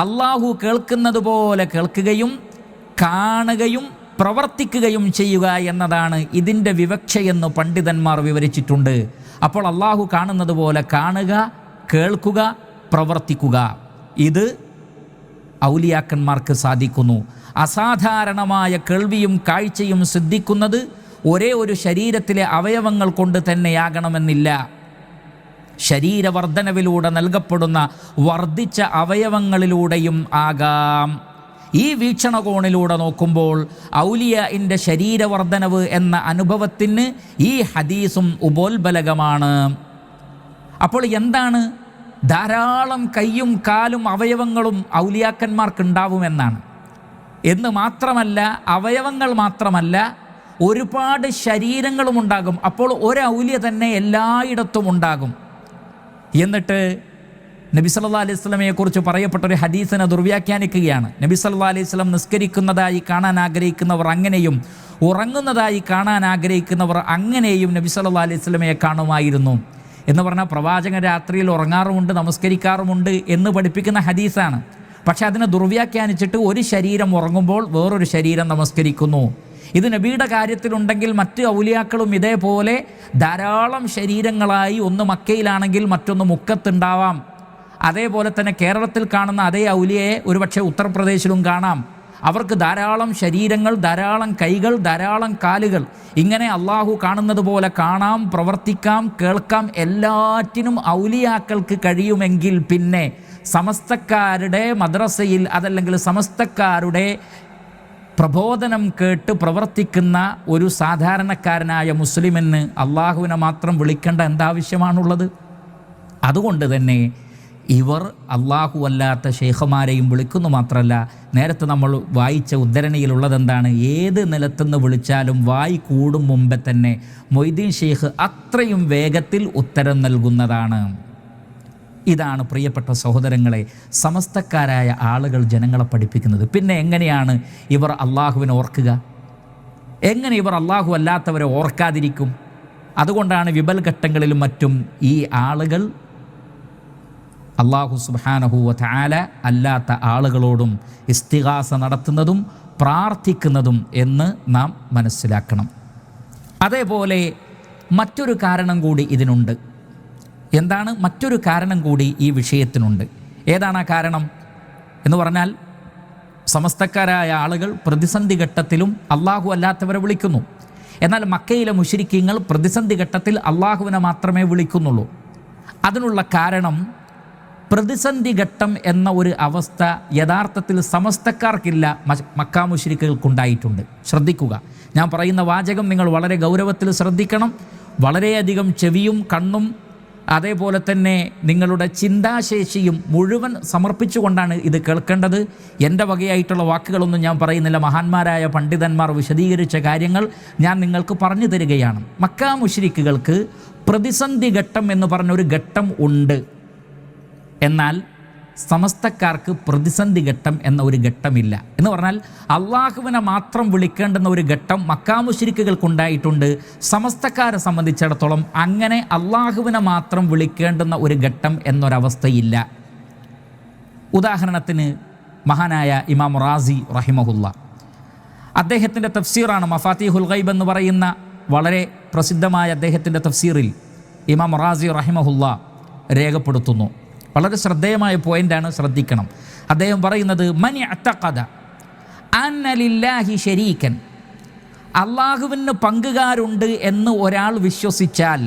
അള്ളാഹു കേൾക്കുന്നത് പോലെ കേൾക്കുകയും കാണുകയും പ്രവർത്തിക്കുകയും ചെയ്യുക എന്നതാണ് ഇതിൻ്റെ വിവക്ഷയെന്ന് പണ്ഡിതന്മാർ വിവരിച്ചിട്ടുണ്ട്. അപ്പോൾ അള്ളാഹു കാണുന്നത് പോലെ കാണുക, കേൾക്കുക, പ്രവർത്തിക്കുക, ഇത് ഔലിയാക്കന്മാർക്ക് സാധിക്കുന്നു. അസാധാരണമായ കേൾവിയും കാഴ്ചയും സിദ്ധിക്കുന്നത് ഒരേ ഒരു ശരീരത്തിലെ അവയവങ്ങൾ കൊണ്ട് തന്നെയാകണമെന്നില്ല. ശരീരവർദ്ധനവിലൂടെ നൽകപ്പെടുന്ന വർദ്ധിച്ച അവയവങ്ങളിലൂടെയും ആകാം. ഈ വീക്ഷണകോണിലൂടെ നോക്കുമ്പോൾ ഔലിയാഇൻ്റെ ശരീരവർദ്ധനവ് എന്ന അനുഭവത്തിന് ഈ ഹദീസും ഉപോത്ബലകമാണ്. അപ്പോൾ എന്താണ്? ധാരാളം കയ്യും കാലും അവയവങ്ങളും ഔലിയാക്കന്മാർക്കുണ്ടാവുമെന്നാണ്. എന്ന് മാത്രമല്ല, അവയവങ്ങൾ മാത്രമല്ല, ഒരുപാട് ശരീരങ്ങളും ഉണ്ടാകും. അപ്പോൾ ഒരു ഔലിയ തന്നെ എല്ലായിടത്തും ഉണ്ടാകും. എന്നിട്ട് നബി സല്ലല്ലാഹു അലൈഹി വസല്ലമയെക്കുറിച്ച് പറയപ്പെട്ടൊരു ഹദീസിനെ ദുർവ്യാഖ്യാനിക്കുകയാണ്. നബി സല്ലല്ലാഹു അലൈഹി വസല്ലം നിസ്കരിക്കുന്നതായി കാണാൻ ആഗ്രഹിക്കുന്നവർ അങ്ങനെയും ഉറങ്ങുന്നതായി കാണാൻ ആഗ്രഹിക്കുന്നവർ അങ്ങനെയും നബി സല്ലല്ലാഹു അലൈഹി വസല്ലമയെ കാണുമായിരുന്നു എന്ന് പറഞ്ഞാൽ പ്രവാചകൻ രാത്രിയിൽ ഉറങ്ങാറുമുണ്ട്, നമസ്കരിക്കാറുമുണ്ട് എന്ന് പഠിപ്പിക്കുന്ന ഹദീസാണ്. പക്ഷെ അതിനെ ദുർവ്യാഖ്യാനിച്ചിട്ട് ഒരു ശരീരം ഉറങ്ങുമ്പോൾ വേറൊരു ശരീരം നമസ്കരിക്കുന്നു. ഇത് നബിയുടെ കാര്യത്തിലുണ്ടെങ്കിൽ മറ്റ് ഔലിയാക്കളും ഇതേപോലെ ധാരാളം ശരീരങ്ങളായി, ഒന്ന് മക്കയിലാണെങ്കിൽ മറ്റൊന്ന് മുക്കത്തുണ്ടാവാം. അതേപോലെ തന്നെ കേരളത്തിൽ കാണുന്ന അതേ ഔലിയയെ ഒരുപക്ഷെ ഉത്തർപ്രദേശിലും കാണാം. അവർക്ക് ധാരാളം ശരീരങ്ങൾ, ധാരാളം കൈകൾ, ധാരാളം കാലുകൾ, ഇങ്ങനെ അള്ളാഹു കാണുന്നത് പോലെ കാണാം, പ്രവർത്തിക്കാം, കേൾക്കാം. എല്ലാറ്റിനും ഔലിയാക്കൾക്ക് കഴിയുമെങ്കിൽ പിന്നെ സമസ്തക്കാരുടെ മദ്രസയിൽ അതല്ലെങ്കിൽ സമസ്തക്കാരുടെ പ്രബോധനം കേട്ട് പ്രവർത്തിക്കുന്ന ഒരു സാധാരണക്കാരനായ മുസ്ലിമിന് അള്ളാഹുവിനെ മാത്രം വിളിക്കേണ്ട എന്താവശ്യമാണുള്ളത്? അതുകൊണ്ട് തന്നെ ഇവർ അള്ളാഹു അല്ലാത്ത ഷെയ്ഖുമാരെയും വിളിക്കുന്നു. മാത്രമല്ല, നേരത്തെ നമ്മൾ വായിച്ച ഉദ്ധരണിയിലുള്ളതെന്താണ്? ഏത് നിലത്തുനിന്ന് വിളിച്ചാലും വായി കൂടും മുമ്പേ തന്നെ മൊയ്തീൻ ഷെയ്ഖ് അത്രയും വേഗത്തിൽ ഉത്തരം നൽകുന്നതാണ്. ഇതാണ് പ്രിയപ്പെട്ട സഹോദരങ്ങളെ സമസ്തക്കാരായ ആളുകൾ ജനങ്ങളെ പഠിപ്പിക്കുന്നത്. പിന്നെ എങ്ങനെയാണ് ഇവർ അള്ളാഹുവിനെ ഓർക്കുക? എങ്ങനെ ഇവർ അള്ളാഹു അല്ലാത്തവരെ ഓർക്കാതിരിക്കും? അതുകൊണ്ടാണ് വിപൽഘട്ടങ്ങളിലും മറ്റും ഈ ആളുകൾ അള്ളാഹു സുബ്ഹാനഹു വ തആല അല്ലാത്ത ആളുകളോടും ഇസ്തിഗാസ നടത്തുന്നതും പ്രാർത്ഥിക്കുന്നതും എന്ന് നാം മനസ്സിലാക്കണം. അതേപോലെ മറ്റൊരു കാരണം കൂടി ഇതിനുണ്ട്. എന്താണ്? മറ്റൊരു കാരണം കൂടി ഈ വിഷയത്തിനുണ്ട്. ഏതാണ് ആ കാരണം എന്ന് പറഞ്ഞാൽ, സമസ്തക്കാരായ ആളുകൾ പ്രതിസന്ധി ഘട്ടത്തിലും അള്ളാഹു അല്ലാത്തവരെ വിളിക്കുന്നു. എന്നാൽ മക്കയിലെ മുശ്രിക്കീങ്ങൾ പ്രതിസന്ധി ഘട്ടത്തിൽ അള്ളാഹുവിനെ മാത്രമേ വിളിക്കുന്നുള്ളൂ. അതിനുള്ള കാരണം, പ്രതിസന്ധി ഘട്ടം എന്ന ഒരു അവസ്ഥ യഥാർത്ഥത്തിൽ സമസ്തക്കാർക്കില്ല, മക്കാ മുശ്രിക്കുകൾക്കുണ്ടായിട്ടുണ്ട്. ശ്രദ്ധിക്കുക, ഞാൻ പറയുന്ന വാചകം നിങ്ങൾ വളരെ ഗൗരവത്തിൽ ശ്രദ്ധിക്കണം. വളരെയധികം ചെവിയും കണ്ണും അതേപോലെ തന്നെ നിങ്ങളുടെ ചിന്താശേഷിയും മുഴുവൻ സമർപ്പിച്ചുകൊണ്ടാണ് ഇത് കേൾക്കേണ്ടത്. എൻ്റെ വകയായിട്ടുള്ള വാക്കുകളൊന്നും ഞാൻ പറയുന്നില്ല. മഹാന്മാരായ പണ്ഡിതന്മാർ വിശദീകരിച്ച കാര്യങ്ങൾ ഞാൻ നിങ്ങൾക്ക് പറഞ്ഞു തരികയാണ്. മക്കാ മുശ്രിക്കുകൾക്ക് പ്രതിസന്ധി ഘട്ടം എന്ന് പറഞ്ഞൊരു ഘട്ടം ഉണ്ട്. എന്നാൽ സമസ്തക്കാർക്ക് പ്രതിസന്ധി ഘട്ടം എന്ന ഒരു ഘട്ടമില്ല. എന്ന് പറഞ്ഞാൽ അള്ളാഹുവിനെ മാത്രം വിളിക്കേണ്ടുന്ന ഒരു ഘട്ടം മക്കാ മുശ്രിക്കുകൾക്കുണ്ടായിട്ടുണ്ട്. സമസ്തക്കാരെ സംബന്ധിച്ചിടത്തോളം അങ്ങനെ അള്ളാഹുവിനെ മാത്രം വിളിക്കേണ്ടുന്ന ഒരു ഘട്ടം എന്നൊരവസ്ഥയില്ല. ഉദാഹരണത്തിന് മഹാനായ ഇമാം റാസി റഹിമഹുല്ല, അദ്ദേഹത്തിൻ്റെ തഫ്സീറാണ് മഫാത്തിഹുൽ ഗൈബ് എന്ന് പറയുന്ന വളരെ പ്രസിദ്ധമായ അദ്ദേഹത്തിൻ്റെ തഫ്സീറിൽ ഇമാം റാസി റഹിമഹുല്ല രേഖപ്പെടുത്തുന്നു. വളരെ ശ്രദ്ധേയമായ പോയിൻ്റാണ്, ശ്രദ്ധിക്കണം. അദ്ദേഹം പറയുന്നത്, മൻ ഇഅ്തഖദ അന്ന ലില്ലാഹി ശരീകൻ, അള്ളാഹുവിന് പങ്കുകാരുണ്ട് എന്ന് ഒരാൾ വിശ്വസിച്ചാൽ,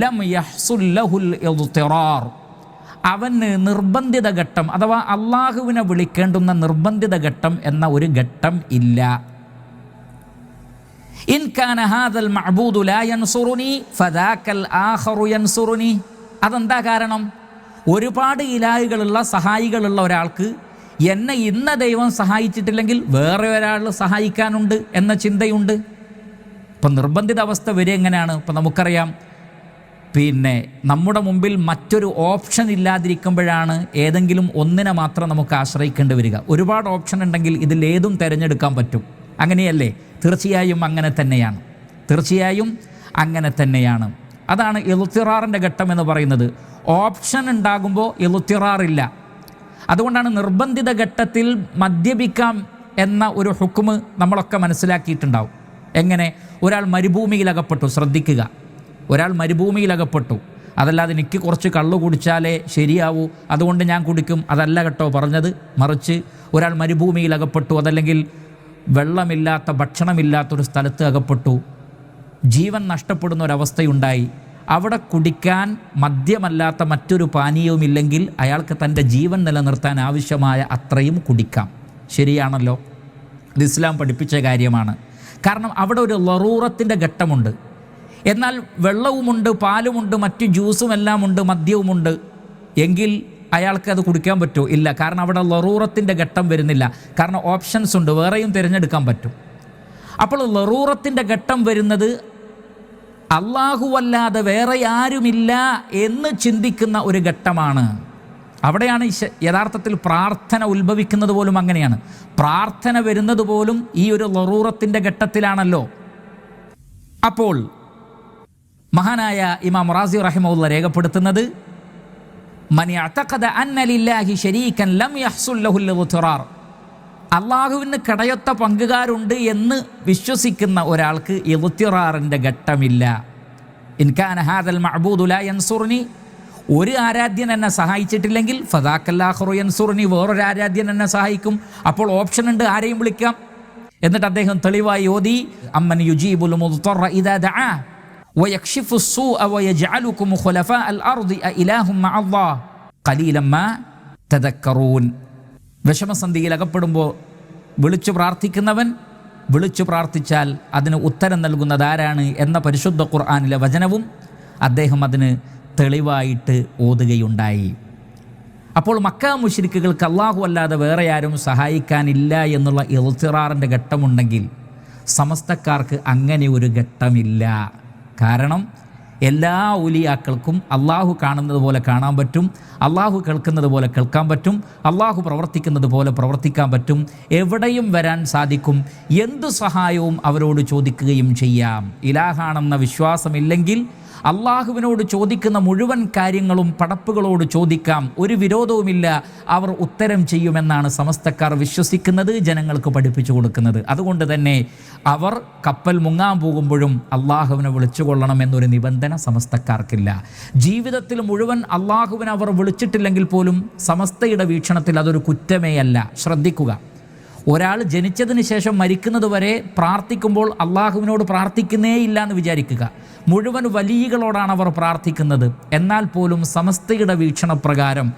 ലം യഹ്സുൽ ലഹുൽ ഇദ്തിറാർ, അവന് നിർബന്ധിത ഘട്ടം അഥവാ അള്ളാഹുവിനെ വിളിക്കേണ്ടുന്ന നിർബന്ധിത ഘട്ടം എന്ന ഒരു ഘട്ടം ഇല്ല. ഇൻ കാന ഹാദൽ മഅബൂദു ലാ യൻസുറുനി ഫദാകൽ ആഖറു യൻസുറുനി. അതെന്താ കാരണം? ഒരുപാട് ഇലാഹുകളുള്ള സഹായികളുള്ള ഒരാൾക്ക് എന്നെ ഇന്ന ദൈവം സഹായിച്ചിട്ടില്ലെങ്കിൽ വേറെ ഒരാൾ സഹായിക്കാനുണ്ട് എന്ന ചിന്തയുണ്ട്. ഇപ്പം നിർബന്ധിത അവസ്ഥ വരിക എങ്ങനെയാണ്? ഇപ്പം നമുക്കറിയാം, പിന്നെ നമ്മുടെ മുമ്പിൽ മറ്റൊരു ഓപ്ഷൻ ഇല്ലാതിരിക്കുമ്പോഴാണ് ഏതെങ്കിലും ഒന്നിനെ മാത്രം നമുക്ക് ആശ്രയിക്കേണ്ടി വരിക. ഒരുപാട് ഓപ്ഷൻ ഉണ്ടെങ്കിൽ ഇതിലേതും തിരഞ്ഞെടുക്കാൻ പറ്റും, അങ്ങനെയല്ലേ? തീർച്ചയായും അങ്ങനെ തന്നെയാണ്, തീർച്ചയായും അങ്ങനെ തന്നെയാണ്. അതാണ് ഇളുത്തിറാറിൻ്റെ ഘട്ടം എന്ന് പറയുന്നത്. ഓപ്ഷൻ ഉണ്ടാകുമ്പോൾ ഇളുത്തിറാറില്ല. അതുകൊണ്ടാണ് നിർബന്ധിത ഘട്ടത്തിൽ മദ്യപിക്കാം എന്ന ഒരു ഹുക്മ് നമ്മളൊക്കെ മനസ്സിലാക്കിയിട്ടുണ്ടാവും. എങ്ങനെ? ഒരാൾ മരുഭൂമിയിലകപ്പെട്ടു, ശ്രദ്ധിക്കുക, ഒരാൾ മരുഭൂമിയിലകപ്പെട്ടു, അതല്ലാതെ എനിക്ക് കുറച്ച് കള്ളു കുടിച്ചാലേ ശരിയാവൂ അതുകൊണ്ട് ഞാൻ കുടിക്കും, അതല്ല കേട്ടോ പറഞ്ഞത്. മറിച്ച് ഒരാൾ മരുഭൂമിയിലകപ്പെട്ടു, അതല്ലെങ്കിൽ വെള്ളമില്ലാത്ത ഭക്ഷണമില്ലാത്തൊരു സ്ഥലത്ത് അകപ്പെട്ടു, ജീവൻ നഷ്ടപ്പെടുന്ന ഒരവസ്ഥയുണ്ടായി. അവിടെ കുടിക്കാൻ മദ്യമല്ലാത്ത മറ്റൊരു പാനീയവുമില്ലെങ്കിൽ അയാൾക്ക് തൻ്റെ ജീവൻ നിലനിർത്താൻ ആവശ്യമായ അത്രയും കുടിക്കാം. ശരിയാണല്ലോ, ഇത് ഇസ്ലാം പഠിപ്പിച്ച കാര്യമാണ്. കാരണം അവിടെ ഒരു ലറൂറത്തിൻ്റെ ഘട്ടമുണ്ട്. എന്നാൽ വെള്ളവുമുണ്ട്, പാലുമുണ്ട്, മറ്റു ജ്യൂസും എല്ലാം ഉണ്ട്, മദ്യവുമുണ്ട്, എങ്കിൽ അയാൾക്ക് അത് കുടിക്കാൻ പറ്റുമോ? ഇല്ല. കാരണം അവിടെ ലറൂറത്തിൻ്റെ ഘട്ടം വരുന്നില്ല. കാരണം ഓപ്ഷൻസ് ഉണ്ട്, വേറെയും തിരഞ്ഞെടുക്കാൻ പറ്റും. അപ്പോൾ ലറൂറത്തിൻ്റെ ഘട്ടം വരുന്നത് അല്ലാഹുവല്ലാതെ വേറെ ആരുമില്ല എന്ന് ചിന്തിക്കുന്ന ഒരു ഘട്ടമാണ്. അവിടെയാണ് യഥാർത്ഥത്തിൽ പ്രാർത്ഥന ഉത്ഭവിക്കുന്നത് പോലും അങ്ങനെയാണ്. പ്രാർത്ഥന വരുന്നത് പോലും ഈ ഒരു ലറൂറത്തിൻ്റെ ഘട്ടത്തിലാണല്ലോ. അപ്പോൾ മഹാനായ ഇമാം റാസി റഹിമഹുല്ലാഹ് രേഖപ്പെടുത്തുന്നത്, മൻ യഅതഖദ അന്ന ലില്ലാഹി ശരീകൻ ലം യഹ്സുൽ ലഹുൽ ഇഗ്തിറാർ, അള്ളാഹുവിന് കടയൊത്ത പങ്കുകാരുണ്ട് എന്ന് വിശ്വസിക്കുന്ന ഒരാൾക്ക് ഇഗ്തിറാറിൻ്റെ ഘട്ടമില്ല. ഇൻ കാന ഹാദൽ മഅബൂദു ലാ യൻസുർനി, ഒരു ആരാധ്യൻ എന്നെ സഹായിച്ചിട്ടില്ലെങ്കിൽ ഫദാക്കല്ലാഹു യൻസുർനി, വേറൊരു ആരാധ്യൻ എന്നെ സഹായിക്കും. അപ്പോൾ ഓപ്ഷൻ ഉണ്ട്, ആരെയും വിളിക്കാം. എന്നിട്ട് അദ്ദേഹം തെളിവായി ഓതി, അമ്മൻ യുജീബുൽ മുദ്തറ ഇദാ ദആ വയക്ഷിഫു സ്സൂഅ വയജ്അലുകും ഖുലഫാഅൽ അർദി അഇലാഹും മഅല്ലാഹ് ഖലീലൻ മാ തദക്കറൂൻ. വിഷമസന്ധിയിൽ അകപ്പെടുമ്പോൾ വിളിച്ചു പ്രാർത്ഥിക്കുന്നവൻ വിളിച്ചു പ്രാർത്ഥിച്ചാൽ അതിന് ഉത്തരം നൽകുന്നത് ആരാണ് എന്ന പരിശുദ്ധ ഖുർആനിലെ വചനവും അദ്ദേഹം അതിന് തെളിവായിട്ട് ഓതുകയുണ്ടായി. അപ്പോൾ മക്ക മുശ്രിക്കുകൾക്ക് അല്ലാഹു അല്ലാതെ വേറെ ആരും സഹായിക്കാനില്ല എന്നുള്ള ഇഗ്തിറാറിൻ്റെ ഘട്ടമുണ്ടെങ്കിൽ സമസ്തക്കാർക്ക് അങ്ങനെ ഒരു ഘട്ടമില്ല. കാരണം എല്ലാ ഔലിയാക്കൾക്കും അള്ളാഹു കാണുന്നത് പോലെ കാണാൻ പറ്റും, അള്ളാഹു കേൾക്കുന്നത് പോലെ കേൾക്കാൻ പറ്റും, അള്ളാഹു പ്രവർത്തിക്കുന്നത് പോലെ പ്രവർത്തിക്കാൻ പറ്റും, എവിടെയും വരാൻ സാധിക്കും, എന്തു സഹായവും അവരോട് ചോദിക്കുകയും ചെയ്യാം. ഇലാഹാണെന്ന വിശ്വാസമില്ലെങ്കിൽ അള്ളാഹുവിനോട് ചോദിക്കുന്ന മുഴുവൻ കാര്യങ്ങളും പടപ്പുകളോട് ചോദിക്കാം, ഒരു വിരോധവുമില്ല, അവർ ഉത്തരം ചെയ്യുമെന്നാണ് സമസ്തക്കാർ വിശ്വസിക്കുന്നത്, ജനങ്ങൾക്ക് പഠിപ്പിച്ചു കൊടുക്കുന്നത്. അതുകൊണ്ട് തന്നെ അവർ കപ്പൽ മുങ്ങാൻ പോകുമ്പോഴും അള്ളാഹുവിനെ വിളിച്ചുകൊള്ളണം എന്നൊരു നിബന്ധന സമസ്തക്കാർക്കില്ല. ജീവിതത്തിൽ മുഴുവൻ അള്ളാഹുവിനെ അവർ വിളിച്ചിട്ടില്ലെങ്കിൽ പോലും സമസ്തയുടെ വീക്ഷണത്തിൽ അതൊരു കുറ്റമേ അല്ല. ശ്രദ്ധിക്കുക, ഒരാൾ ജനിച്ചതിന് ശേഷം മരിക്കുന്നത് വരെ പ്രാർത്ഥിക്കുമ്പോൾ അള്ളാഹുവിനോട് പ്രാർത്ഥിക്കുന്നേ ഇല്ല എന്ന് വിചാരിക്കുക. മുഴുവൻ വലിയകളോടാണ് അവർ പ്രാർത്ഥിക്കുന്നത്. എന്നാൽ പോലും സമസ്തയുടെ വീക്ഷണപ്രകാരം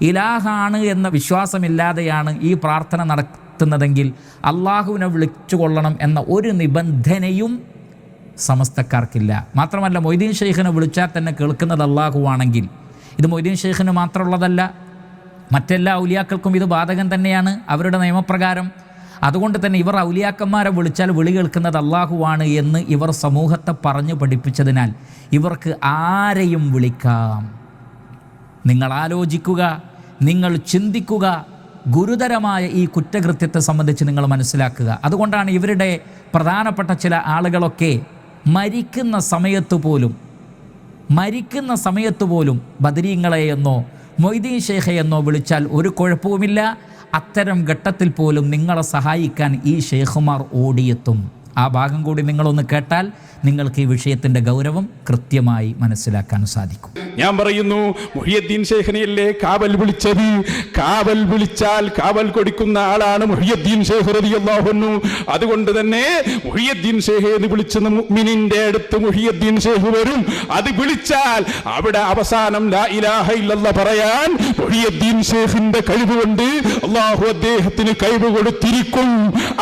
ഇലാഹാണ് എന്ന വിശ്വാസമില്ലാതെയാണ് ഈ പ്രാർത്ഥന നടത്തുന്നതെങ്കിൽ അള്ളാഹുവിനെ വിളിച്ചുകൊള്ളണം എന്ന ഒരു നിബന്ധനയും സമസ്തക്കാർക്കില്ല. മാത്രമല്ല, മൊയ്തീൻ ഷെയ്ഖിനെ വിളിച്ചാൽ തന്നെ കേൾക്കുന്നത് അള്ളാഹുവാണെങ്കിൽ ഇത് മൊയ്തീൻ ഷെയ്ഖിന് മാത്രമുള്ളതല്ല, മറ്റെല്ലാ ഔലിയാക്കൾക്കും ഇത് ബാധകം തന്നെയാണ് അവരുടെ നിയമപ്രകാരം. അതുകൊണ്ട് തന്നെ ഇവർ ഔലിയാക്കന്മാരെ വിളിച്ചാൽ വിളി കേൾക്കുന്നത് അള്ളാഹുവാണ് എന്ന് ഇവർ സമൂഹത്തെ പറഞ്ഞു പഠിപ്പിച്ചതിനാൽ ഇവർക്ക് ആരെയും വിളിക്കാം. നിങ്ങൾ ആലോചിക്കുക, നിങ്ങൾ ചിന്തിക്കുക, ഗുരുതരമായ ഈ കുറ്റകൃത്യത്തെ സംബന്ധിച്ച് നിങ്ങൾ മനസ്സിലാക്കുക. അതുകൊണ്ടാണ് ഇവരുടെ പ്രധാനപ്പെട്ട ചില ആളുകളൊക്കെ മരിക്കുന്ന സമയത്ത് പോലും ബദരീങ്ങളെയെന്നോ മൊയ്തീൻ ഷെയ്ഖെയെന്നോ വിളിച്ചാൽ ഒരു കുഴപ്പവുമില്ല. അത്തരം ഘട്ടത്തിൽ പോലും നിങ്ങളെ സഹായിക്കാൻ ഈ ഷെയ്ഖുമാർ ഓടിയെത്തും. ആ ഭാഗം കൂടി നിങ്ങളൊന്ന് കേട്ടാൽ നിങ്ങൾക്ക് ഈ വിഷയത്തിൻ്റെ ഗൗരവം കൃത്യമായി മനസ്സിലാക്കാൻ സാധിക്കും. ഞാൻ പറയുന്നു, മുഹിയുദ്ദീൻ ഷെയ്ഖിനെയല്ലേ കാവൽ വിളിച്ചത്? കാവൽ വിളിച്ചാൽ കാവൽ കൊടുക്കുന്ന ആളാണ് മുഹിയുദ്ദീൻ ഷെയ്ഖ് റളിയല്ലാഹു അൻഹു. അതുകൊണ്ട് തന്നെ മുഹിയുദ്ദീൻ ഷെയ്ഖ് എന്ന് വിളിച്ചുന്ന മുഅ്മിനിന്റെ അടുത്ത് മുഹിയുദ്ദീൻ ഷെയ്ഖ് വരും. അത് വിളിച്ചാൽ അവിടെ അവസാനം ലാ ഇലാഹ ഇല്ലല്ലാഹ് പറയാൻ മുഹിയുദ്ദീൻ ഷെയ്ഖിന്റെ കഴിവ് കൊണ്ട് അല്ലാഹു അദ്ദേഹത്തിന് കഴിവ് കൊടുത്തിരിക്കും.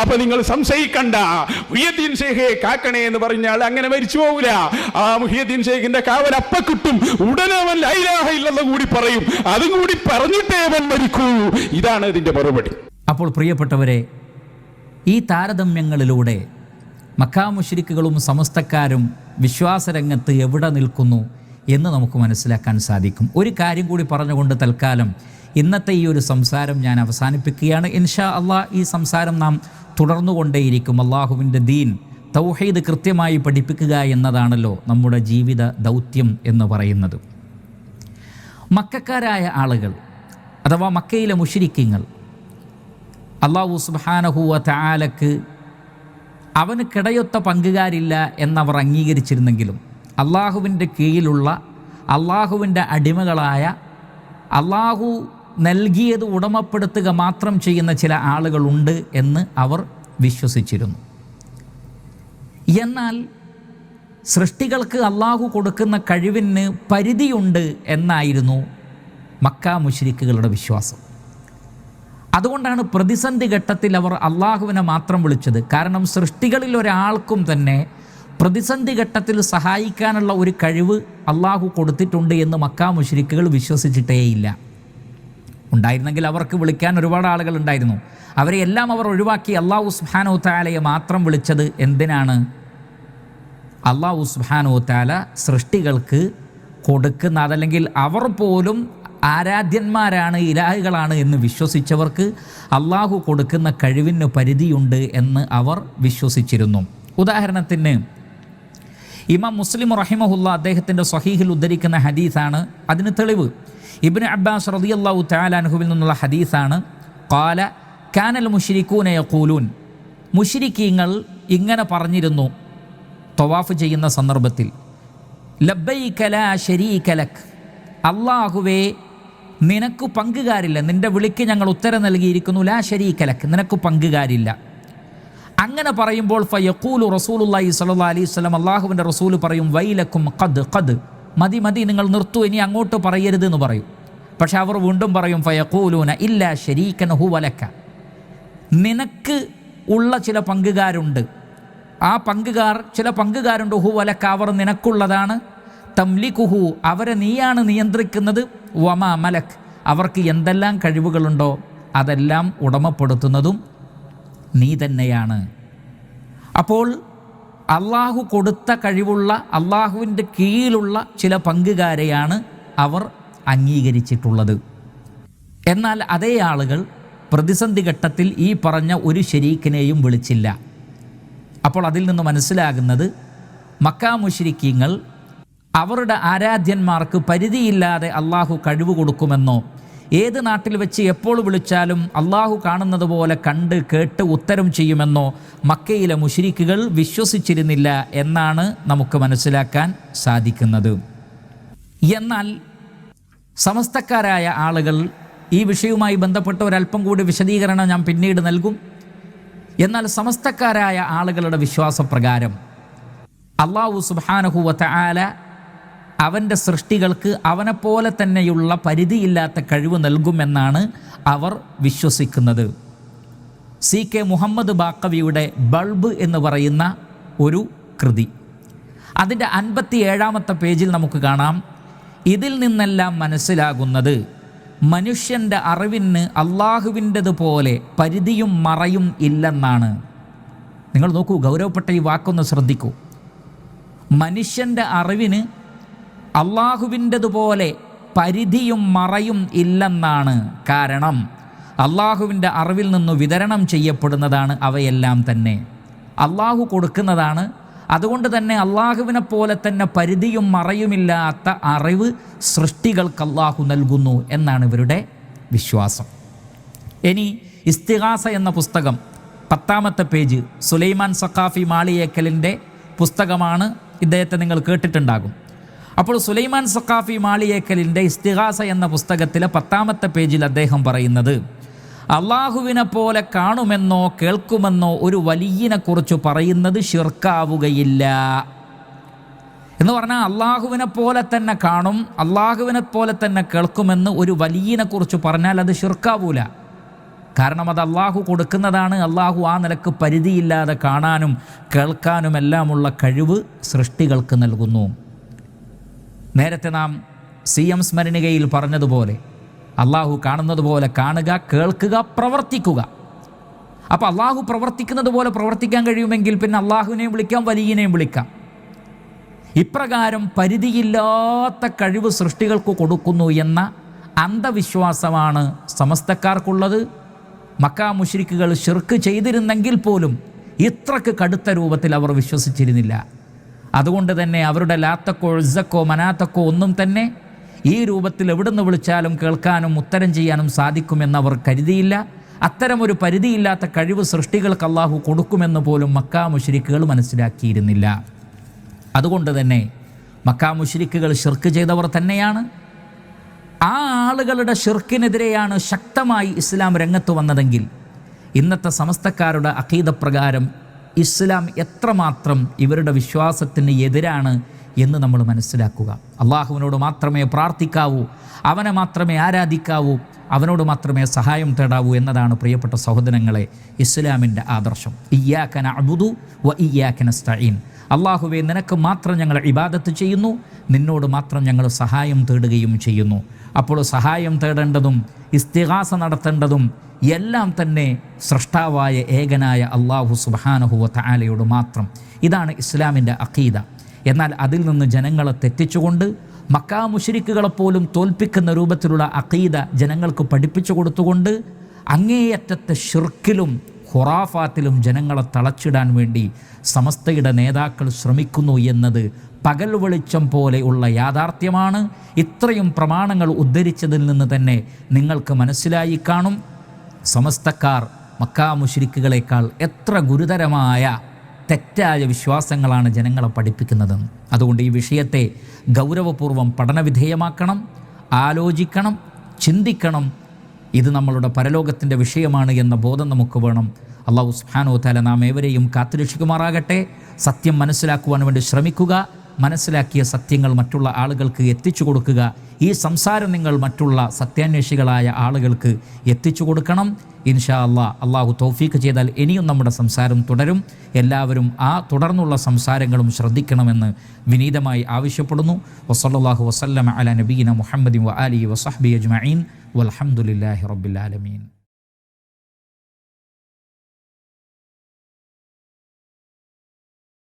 അപ്പൊ നിങ്ങൾ സംശയിക്കണ്ട, മുഹിയുദ്ദീൻ ഷെയ്ഖെ കാക്കണേ എന്ന് പറഞ്ഞാൽ അങ്ങനെ മരിച്ചു പോകില്ല. ആ മുഹിയുദ്ദീൻ ഷെയ്ഖിന്റെ കാവൽ അപ്പ കിട്ടും. ഉടനെ അവൻ ലാ ഇലാഹ ഇല്ലല്ലാഹ് കൂടി പറയും, അതും കൂടി പറഞ്ഞിട്ടേ അവൻ മരിക്കൂ. ഇതാണ് ഇതിന്റെ മറുപടി. അപ്പോൾ പ്രിയപ്പെട്ടവരെ, ഈ താരതമ്യങ്ങളിലൂടെ മക്കാ മുശ്രിക്കുകളും സമസ്തക്കാരും വിശ്വാസരംഗത്ത് എവിടെ നിൽക്കുന്നു എന്ന് നമുക്ക് മനസ്സിലാക്കാൻ സാധിക്കും. ഒരു കാര്യം കൂടി പറഞ്ഞുകൊണ്ട് തൽക്കാലം ഇന്നത്തെ ഈ ഒരു സംസാരം ഞാൻ അവസാനിപ്പിക്കുകയാണ്. ഇൻഷാ അള്ളാഹ് ഈ സംസാരം നാം തുടർന്നുകൊണ്ടേയിരിക്കും. അള്ളാഹുവിൻ്റെ ദീൻ തൗഹീദ് കൃത്യമായി പഠിപ്പിക്കുക എന്നതാണല്ലോ നമ്മുടെ ജീവിത ദൗത്യം എന്ന് പറയുന്നത്. മക്കക്കാരായ ആളുകൾ അഥവാ മക്കയിലെ മുശ്രിക്കീങ്ങൾ അല്ലാഹു സുബ്ഹാനഹു വ തആലക്ക് അവന് കിടയൊത്ത പങ്കുകാരില്ല എന്നവർ അംഗീകരിച്ചിരുന്നെങ്കിലും അള്ളാഹുവിൻ്റെ കീഴിലുള്ള അള്ളാഹുവിൻ്റെ അടിമകളായ അള്ളാഹു നൽകിയത് ഉടമപ്പെടുത്തുക മാത്രം ചെയ്യുന്ന ചില ആളുകളുണ്ട് എന്ന് അവർ വിശ്വസിച്ചിരുന്നു. എന്നാൽ സൃഷ്ടികൾക്ക് അള്ളാഹു കൊടുക്കുന്ന കഴിവിന് പരിധിയുണ്ട് എന്നായിരുന്നു മക്ക മുശ്രിക്കുകളുടെ വിശ്വാസം. അതുകൊണ്ടാണ് പ്രതിസന്ധി ഘട്ടത്തിൽ അവർ അള്ളാഹുവിനെ മാത്രം വിളിച്ചത്. കാരണം സൃഷ്ടികളിൽ ഒരാൾക്കും തന്നെ പ്രതിസന്ധി ഘട്ടത്തിൽ സഹായിക്കാനുള്ള ഒരു കഴിവ് അള്ളാഹു കൊടുത്തിട്ടുണ്ട് എന്ന് മക്ക മുശ്രിക്കുകൾ വിശ്വസിച്ചിട്ടേയില്ല. ഉണ്ടായിരുന്നെങ്കിൽ അവർക്ക് വിളിക്കാൻ ഒരുപാട് ആളുകൾ ഉണ്ടായിരുന്നു. അവരെ എല്ലാം അവർ ഒഴിവാക്കി അല്ലാഹു സുബ്ഹാനഹു തആലയെ മാത്രം വിളിച്ചത് എന്തിനാണ്? അല്ലാഹു സുബ്ഹാനഹു തആല സൃഷ്ടികൾക്ക് കൊടുക്കുന്ന, അതല്ലെങ്കിൽ അവർ പോലും ആരാധ്യന്മാരാണ്, ഇലാഹുകളാണ് എന്ന് വിശ്വസിച്ചവർക്ക് അള്ളാഹു കൊടുക്കുന്ന കഴിവിന് പരിധിയുണ്ട് എന്ന് അവർ വിശ്വസിച്ചിരുന്നു. ഉദാഹരണത്തിന് ഇമാം മുസ്ലിം റഹിമഹുല്ല അദ്ദേഹത്തിൻ്റെ സ്വഹീഹിൽ ഉദ്ധരിക്കുന്ന ഹദീസാണ് അതിന് തെളിവ്. ഇബ്നു അബ്ബാസ് റളിയല്ലാഹു തആല അൻഹുവിൽ നിന്നുള്ള ഹദീസാണ്. ഖാല കാനൽ മുശ്രികൂന യഖൂലൂൻ, മുശ്രിക്കീങ്ങൾ ഇങ്ങനെ പറഞ്ഞിരുന്നു തവാഫ് ചെയ്യുന്ന സന്ദർഭത്തിൽ, ലബ്ബൈക ലാ ശരീക ലക്, അല്ലാഹുവേ നിനക്ക് പങ്കുകാരില്ല, നിൻ്റെ വിളിക്ക് ഞങ്ങൾ ഉത്തരം നൽകിയിരിക്കുന്നു, ലാ ശരീക ലക്, നിനക്ക് പങ്കുകാരില്ല. അങ്ങനെ പറയുമ്പോൾ ഫയഖൂലു റസൂലുള്ളാഹി സ്വല്ലല്ലാഹു അലൈഹി വസല്ലം, അല്ലാഹുവിൻ്റെ റസൂൽ പറയും, വൈലക്കും ഖദ്, മതി നിങ്ങൾ നിർത്തൂ, ഇനി അങ്ങോട്ട് പറയരുത് എന്ന് പറയും. പക്ഷെ അവർ വീണ്ടും പറയും, ഫയഖൂലൂന ഇല്ലാ ശരീകൻ ഹുവ ലക, നിനക്ക് ഉള്ള ചില പങ്കുകാരുണ്ട്, ആ ചില പങ്കുകാരുണ്ട്, ഹുവ ലക, അവർ നിനക്കുള്ളതാണ്, തംലികുഹു, അവരെ നീയാണ് നിയന്ത്രിക്കുന്നത്, വമാ മലക്, അവർക്ക് എന്തെല്ലാം കഴിവുകളുണ്ടോ അതെല്ലാം ഉടമപ്പെടുത്തുന്നതും നീ തന്നെയാണ്. അപ്പോൾ അള്ളാഹു കൊടുത്ത കഴിവുള്ള അള്ളാഹുവിൻ്റെ കീഴിലുള്ള ചില പങ്കുകാരെയാണ് അവർ അംഗീകരിച്ചിട്ടുള്ളത്. എന്നാൽ അതേ ആളുകൾ പ്രതിസന്ധി ഘട്ടത്തിൽ ഈ പറഞ്ഞ ഒരു ശരീക്കിനെയും വിളിച്ചില്ല. അപ്പോൾ അതിൽ നിന്ന് മനസ്സിലാകുന്നത് മക്കാ മുശ്രിക്കീങ്ങൾ അവരുടെ ആരാധ്യന്മാർക്ക് പരിധിയില്ലാതെ അള്ളാഹു കഴിവ് കൊടുക്കുമെന്നോ ഏത് നാട്ടിൽ വെച്ച് എപ്പോൾ വിളിച്ചാലും അള്ളാഹു കാണുന്നത് പോലെ കണ്ട് കേട്ട് ഉത്തരം ചെയ്യുമെന്നോ മക്കയിലെ മുശ്രിക്കുകൾ വിശ്വസിച്ചിരുന്നില്ല എന്നാണ് നമുക്ക് മനസ്സിലാക്കാൻ സാധിക്കുന്നത്. എന്നാൽ സമസ്തക്കാരായ ആളുകൾ ഈ വിഷയവുമായി ബന്ധപ്പെട്ട ഒരല്പം കൂടി വിശദീകരണം ഞാൻ പിന്നീട് നൽകും. എന്നാൽ സമസ്തക്കാരായ ആളുകളുടെ വിശ്വാസപ്രകാരം അല്ലാഹു സുബ്ഹാനഹു വ തആല അവൻ്റെ സൃഷ്ടികൾക്ക് അവനെപ്പോലെ തന്നെയുള്ള പരിധിയില്ലാത്ത കഴിവ് നൽകുമെന്നാണ് അവർ വിശ്വസിക്കുന്നത്. CK മുഹമ്മദ് ബാക്കവിയുടെ ബൾബ് എന്ന് പറയുന്ന ഒരു കൃതി, അതിൻ്റെ 57-ാമത്തെ പേജിൽ നമുക്ക് കാണാം, ഇതിൽ നിന്നെല്ലാം മനസ്സിലാകുന്നത് മനുഷ്യൻ്റെ അറിവിന് അള്ളാഹുവിൻ്റെതുപോലെ പരിധിയും മറയും ഇല്ലെന്നാണ്. നിങ്ങൾ നോക്കൂ, ഗൗരവപ്പെട്ട ഈ വാക്കൊന്ന് ശ്രദ്ധിക്കൂ. മനുഷ്യൻ്റെ അറിവിന് അള്ളാഹുവിൻ്റെതുപോലെ പരിധിയും മറയും ഇല്ലെന്നാണ്. കാരണം അള്ളാഹുവിൻ്റെ അറിവിൽ നിന്ന് വിതരണം ചെയ്യപ്പെടുന്നതാണ് അവയെല്ലാം തന്നെ, അള്ളാഹു കൊടുക്കുന്നതാണ്. അതുകൊണ്ട് തന്നെ അള്ളാഹുവിനെ പോലെ തന്നെ പരിധിയും മറയുമില്ലാത്ത അറിവ് സൃഷ്ടികൾക്ക് അള്ളാഹു നൽകുന്നു എന്നാണ് ഇവരുടെ വിശ്വാസം. ഇനി ഇസ്തിഗാസ എന്ന പുസ്തകം 10-ാമത്തെ പേജ്, സുലൈമാൻ സഖാഫി മാളിയേക്കലിൻ്റെ പുസ്തകമാണ്. ഇദ്ദേഹത്തെ നിങ്ങൾ കേട്ടിട്ടുണ്ടാകും. അപ്പോൾ സുലൈമാൻ സഖാഫി മാളിയേക്കലിൻ്റെ ഇസ്തിഗാസ എന്ന പുസ്തകത്തിലെ 10-ാമത്തെ പേജിൽ അദ്ദേഹം പറയുന്നത്, അള്ളാഹുവിനെ പോലെ കാണുമെന്നോ കേൾക്കുമെന്നോ ഒരു വലിയനെക്കുറിച്ച് പറയുന്നത് ശിർക്കാവുകയില്ല എന്ന് പറഞ്ഞാൽ, അള്ളാഹുവിനെ പോലെ തന്നെ കാണും, അള്ളാഹുവിനെ പോലെ തന്നെ കേൾക്കുമെന്ന് ഒരു വലിയനെക്കുറിച്ച് പറഞ്ഞാൽ അത് ശിർക്കാവൂല. കാരണം അത് അള്ളാഹു കൊടുക്കുന്നതാണ്. അള്ളാഹു ആ നിലക്ക് പരിധിയില്ലാതെ കാണാനും കേൾക്കാനുമെല്ലാമുള്ള കഴിവ് സൃഷ്ടികൾക്ക് നൽകുന്നു. നേരത്തെ നാം CM സ്മരണികയിൽ പറഞ്ഞതുപോലെ അള്ളാഹു കാണുന്നത് പോലെ കാണുക, കേൾക്കുക, പ്രവർത്തിക്കുക. അപ്പോൾ അള്ളാഹു പ്രവർത്തിക്കുന്നത് പോലെ പ്രവർത്തിക്കാൻ കഴിയുമെങ്കിൽ പിന്നെ അള്ളാഹുവിനെയും വിളിക്കാം, വലിയനെയും വിളിക്കാം. ഇപ്രകാരം പരിധിയില്ലാത്ത കഴിവ് സൃഷ്ടികൾക്ക് കൊടുക്കുന്നു എന്ന അന്ധവിശ്വാസമാണ് സമസ്തക്കാർക്കുള്ളത്. മക്കാ മുശ്രിക്കുകൾ ശിർക്ക് ചെയ്തിരുന്നെങ്കിൽ പോലും ഇത്രക്ക് കടുത്ത രൂപത്തിൽ അവർ വിശ്വസിച്ചിരുന്നില്ല. അതുകൊണ്ട് തന്നെ അവരുടെ ലാത്തക്കോ ഇസ്സക്കോ മനാത്തക്കോ ഒന്നും തന്നെ ഈ രൂപത്തിൽ എവിടുന്ന് വിളിച്ചാലും കേൾക്കാനും ഉത്തരം ചെയ്യാനും സാധിക്കുമെന്ന് അവർ കരുതിയില്ല. അത്തരമൊരു പരിധിയില്ലാത്ത കഴിവ് സൃഷ്ടികൾക്ക് അള്ളാഹു കൊടുക്കുമെന്ന് പോലും മക്കാ മുശ്രിക്കുകൾ മനസ്സിലാക്കിയിരുന്നില്ല. അതുകൊണ്ട് തന്നെ മക്കാ മുശ്രിക്കുകൾ ശിർക്ക് ചെയ്തവർ തന്നെയാണ്. ആ ആളുകളുടെ ശിർക്കിനെതിരെയാണ് ശക്തമായി ഇസ്ലാം രംഗത്ത് വന്നതെങ്കിൽ ഇന്നത്തെ സമസ്തക്കാരുടെ അഖീദ പ്രകാരം ഇസ്ലാം എത്രമാത്രം ഇവരുടെ വിശ്വാസത്തിന് എതിരാണ് എന്ന് നമ്മൾ മനസ്സിലാക്കുക. അള്ളാഹുവിനോട് മാത്രമേ പ്രാർത്ഥിക്കാവൂ, അവനെ മാത്രമേ ആരാധിക്കാവൂ, അവനോട് മാത്രമേ സഹായം തേടാവൂ എന്നതാണ് പ്രിയപ്പെട്ട സഹോദരങ്ങളെ ഇസ്ലാമിൻ്റെ ആദർശം. ഇയ്യാക നഅ്ബുദു വ ഇയ്യാക നസ്തഈൻ. അള്ളാഹുവേ, നിനക്ക് മാത്രം ഞങ്ങൾ ഇബാദത്ത് ചെയ്യുന്നു, നിന്നോട് മാത്രം ഞങ്ങൾ സഹായം തേടുകയും ചെയ്യുന്നു. അപ്പോൾ സഹായം തേടേണ്ടതും ഇസ്തിഗാസ നടത്തേണ്ടതും എല്ലാം തന്നെ സൃഷ്ടാവായ ഏകനായ അള്ളാഹു സുബ്ഹാനഹു വ തആലയോട് മാത്രം. ഇതാണ് ഇസ്ലാമിൻ്റെ അഖീദ. എന്നാൽ അതിൽ നിന്ന് ജനങ്ങളെ തെറ്റിച്ചുകൊണ്ട് മക്കാ മുശ്രിക്കുകളെപ്പോലും തോൽപ്പിക്കുന്ന രൂപത്തിലുള്ള അഖീദ ജനങ്ങൾക്ക് പഠിപ്പിച്ചു കൊടുത്തുകൊണ്ട് അങ്ങേയറ്റത്തെ ഷിർക്കിലും ഖുറാഫാത്തിലും ജനങ്ങളെ തളച്ചിടാൻ വേണ്ടി സമസ്തയുടെ നേതാക്കൾ ശ്രമിക്കുന്നു എന്നത് പകൽ വെളിച്ചം പോലെയുള്ള യാഥാർത്ഥ്യമാണ്. ഇത്രയും പ്രമാണങ്ങൾ ഉദ്ധരിച്ചതിൽ നിന്ന് തന്നെ നിങ്ങൾക്ക് മനസ്സിലായി കാണും സമസ്തക്കാർ മക്കാ മുശ്രിക്കുകളെക്കാൾ എത്ര ഗുരുതരമായ തെറ്റായ വിശ്വാസങ്ങളാണ് ജനങ്ങളെ പഠിപ്പിക്കുന്നതെന്ന്. അതുകൊണ്ട് ഈ വിഷയത്തെ ഗൗരവപൂർവ്വം പഠനവിധേയമാക്കണം, ആലോചിക്കണം, ചിന്തിക്കണം. ഇത് നമ്മളുടെ പരലോകത്തിൻ്റെ വിഷയമാണ് എന്ന ബോധം നമുക്ക് വേണം. അല്ലാഹു സുബ്ഹാനഹു വ തആല നാം ഏവരെയും കാത്തുരക്ഷിക്കുമാറാകട്ടെ. സത്യം മനസ്സിലാക്കുവാൻ വേണ്ടി ശ്രമിക്കുക, മനസ്സിലാക്കിയ സത്യങ്ങൾ മറ്റുള്ള ആളുകൾക്ക് എത്തിച്ചു കൊടുക്കുക. ഈ സംസാരം നിങ്ങൾ മറ്റുള്ള സത്യാന്വേഷികളായ ആളുകൾക്ക് എത്തിച്ചു കൊടുക്കണം. ഇൻഷാ അല്ലാഹ്, അള്ളാഹു തൗഫീഖ് ചെയ്താൽ ഇനിയും നമ്മുടെ സംസാരം തുടരും. എല്ലാവരും ആ തുടർന്നുള്ള സംസാരങ്ങളും ശ്രദ്ധിക്കണമെന്ന് വിനീതമായി ആവശ്യപ്പെടുന്നു. വസല്ലല്ലാഹു വസല്ലമ അലാ നബിയിന മുഹമ്മദിൻ വ ആലിഹി വസഹ്ബിഹി അജ്മഈൻ വൽഹംദുലില്ലാഹി റബ്ബിൽ ആലമീൻ.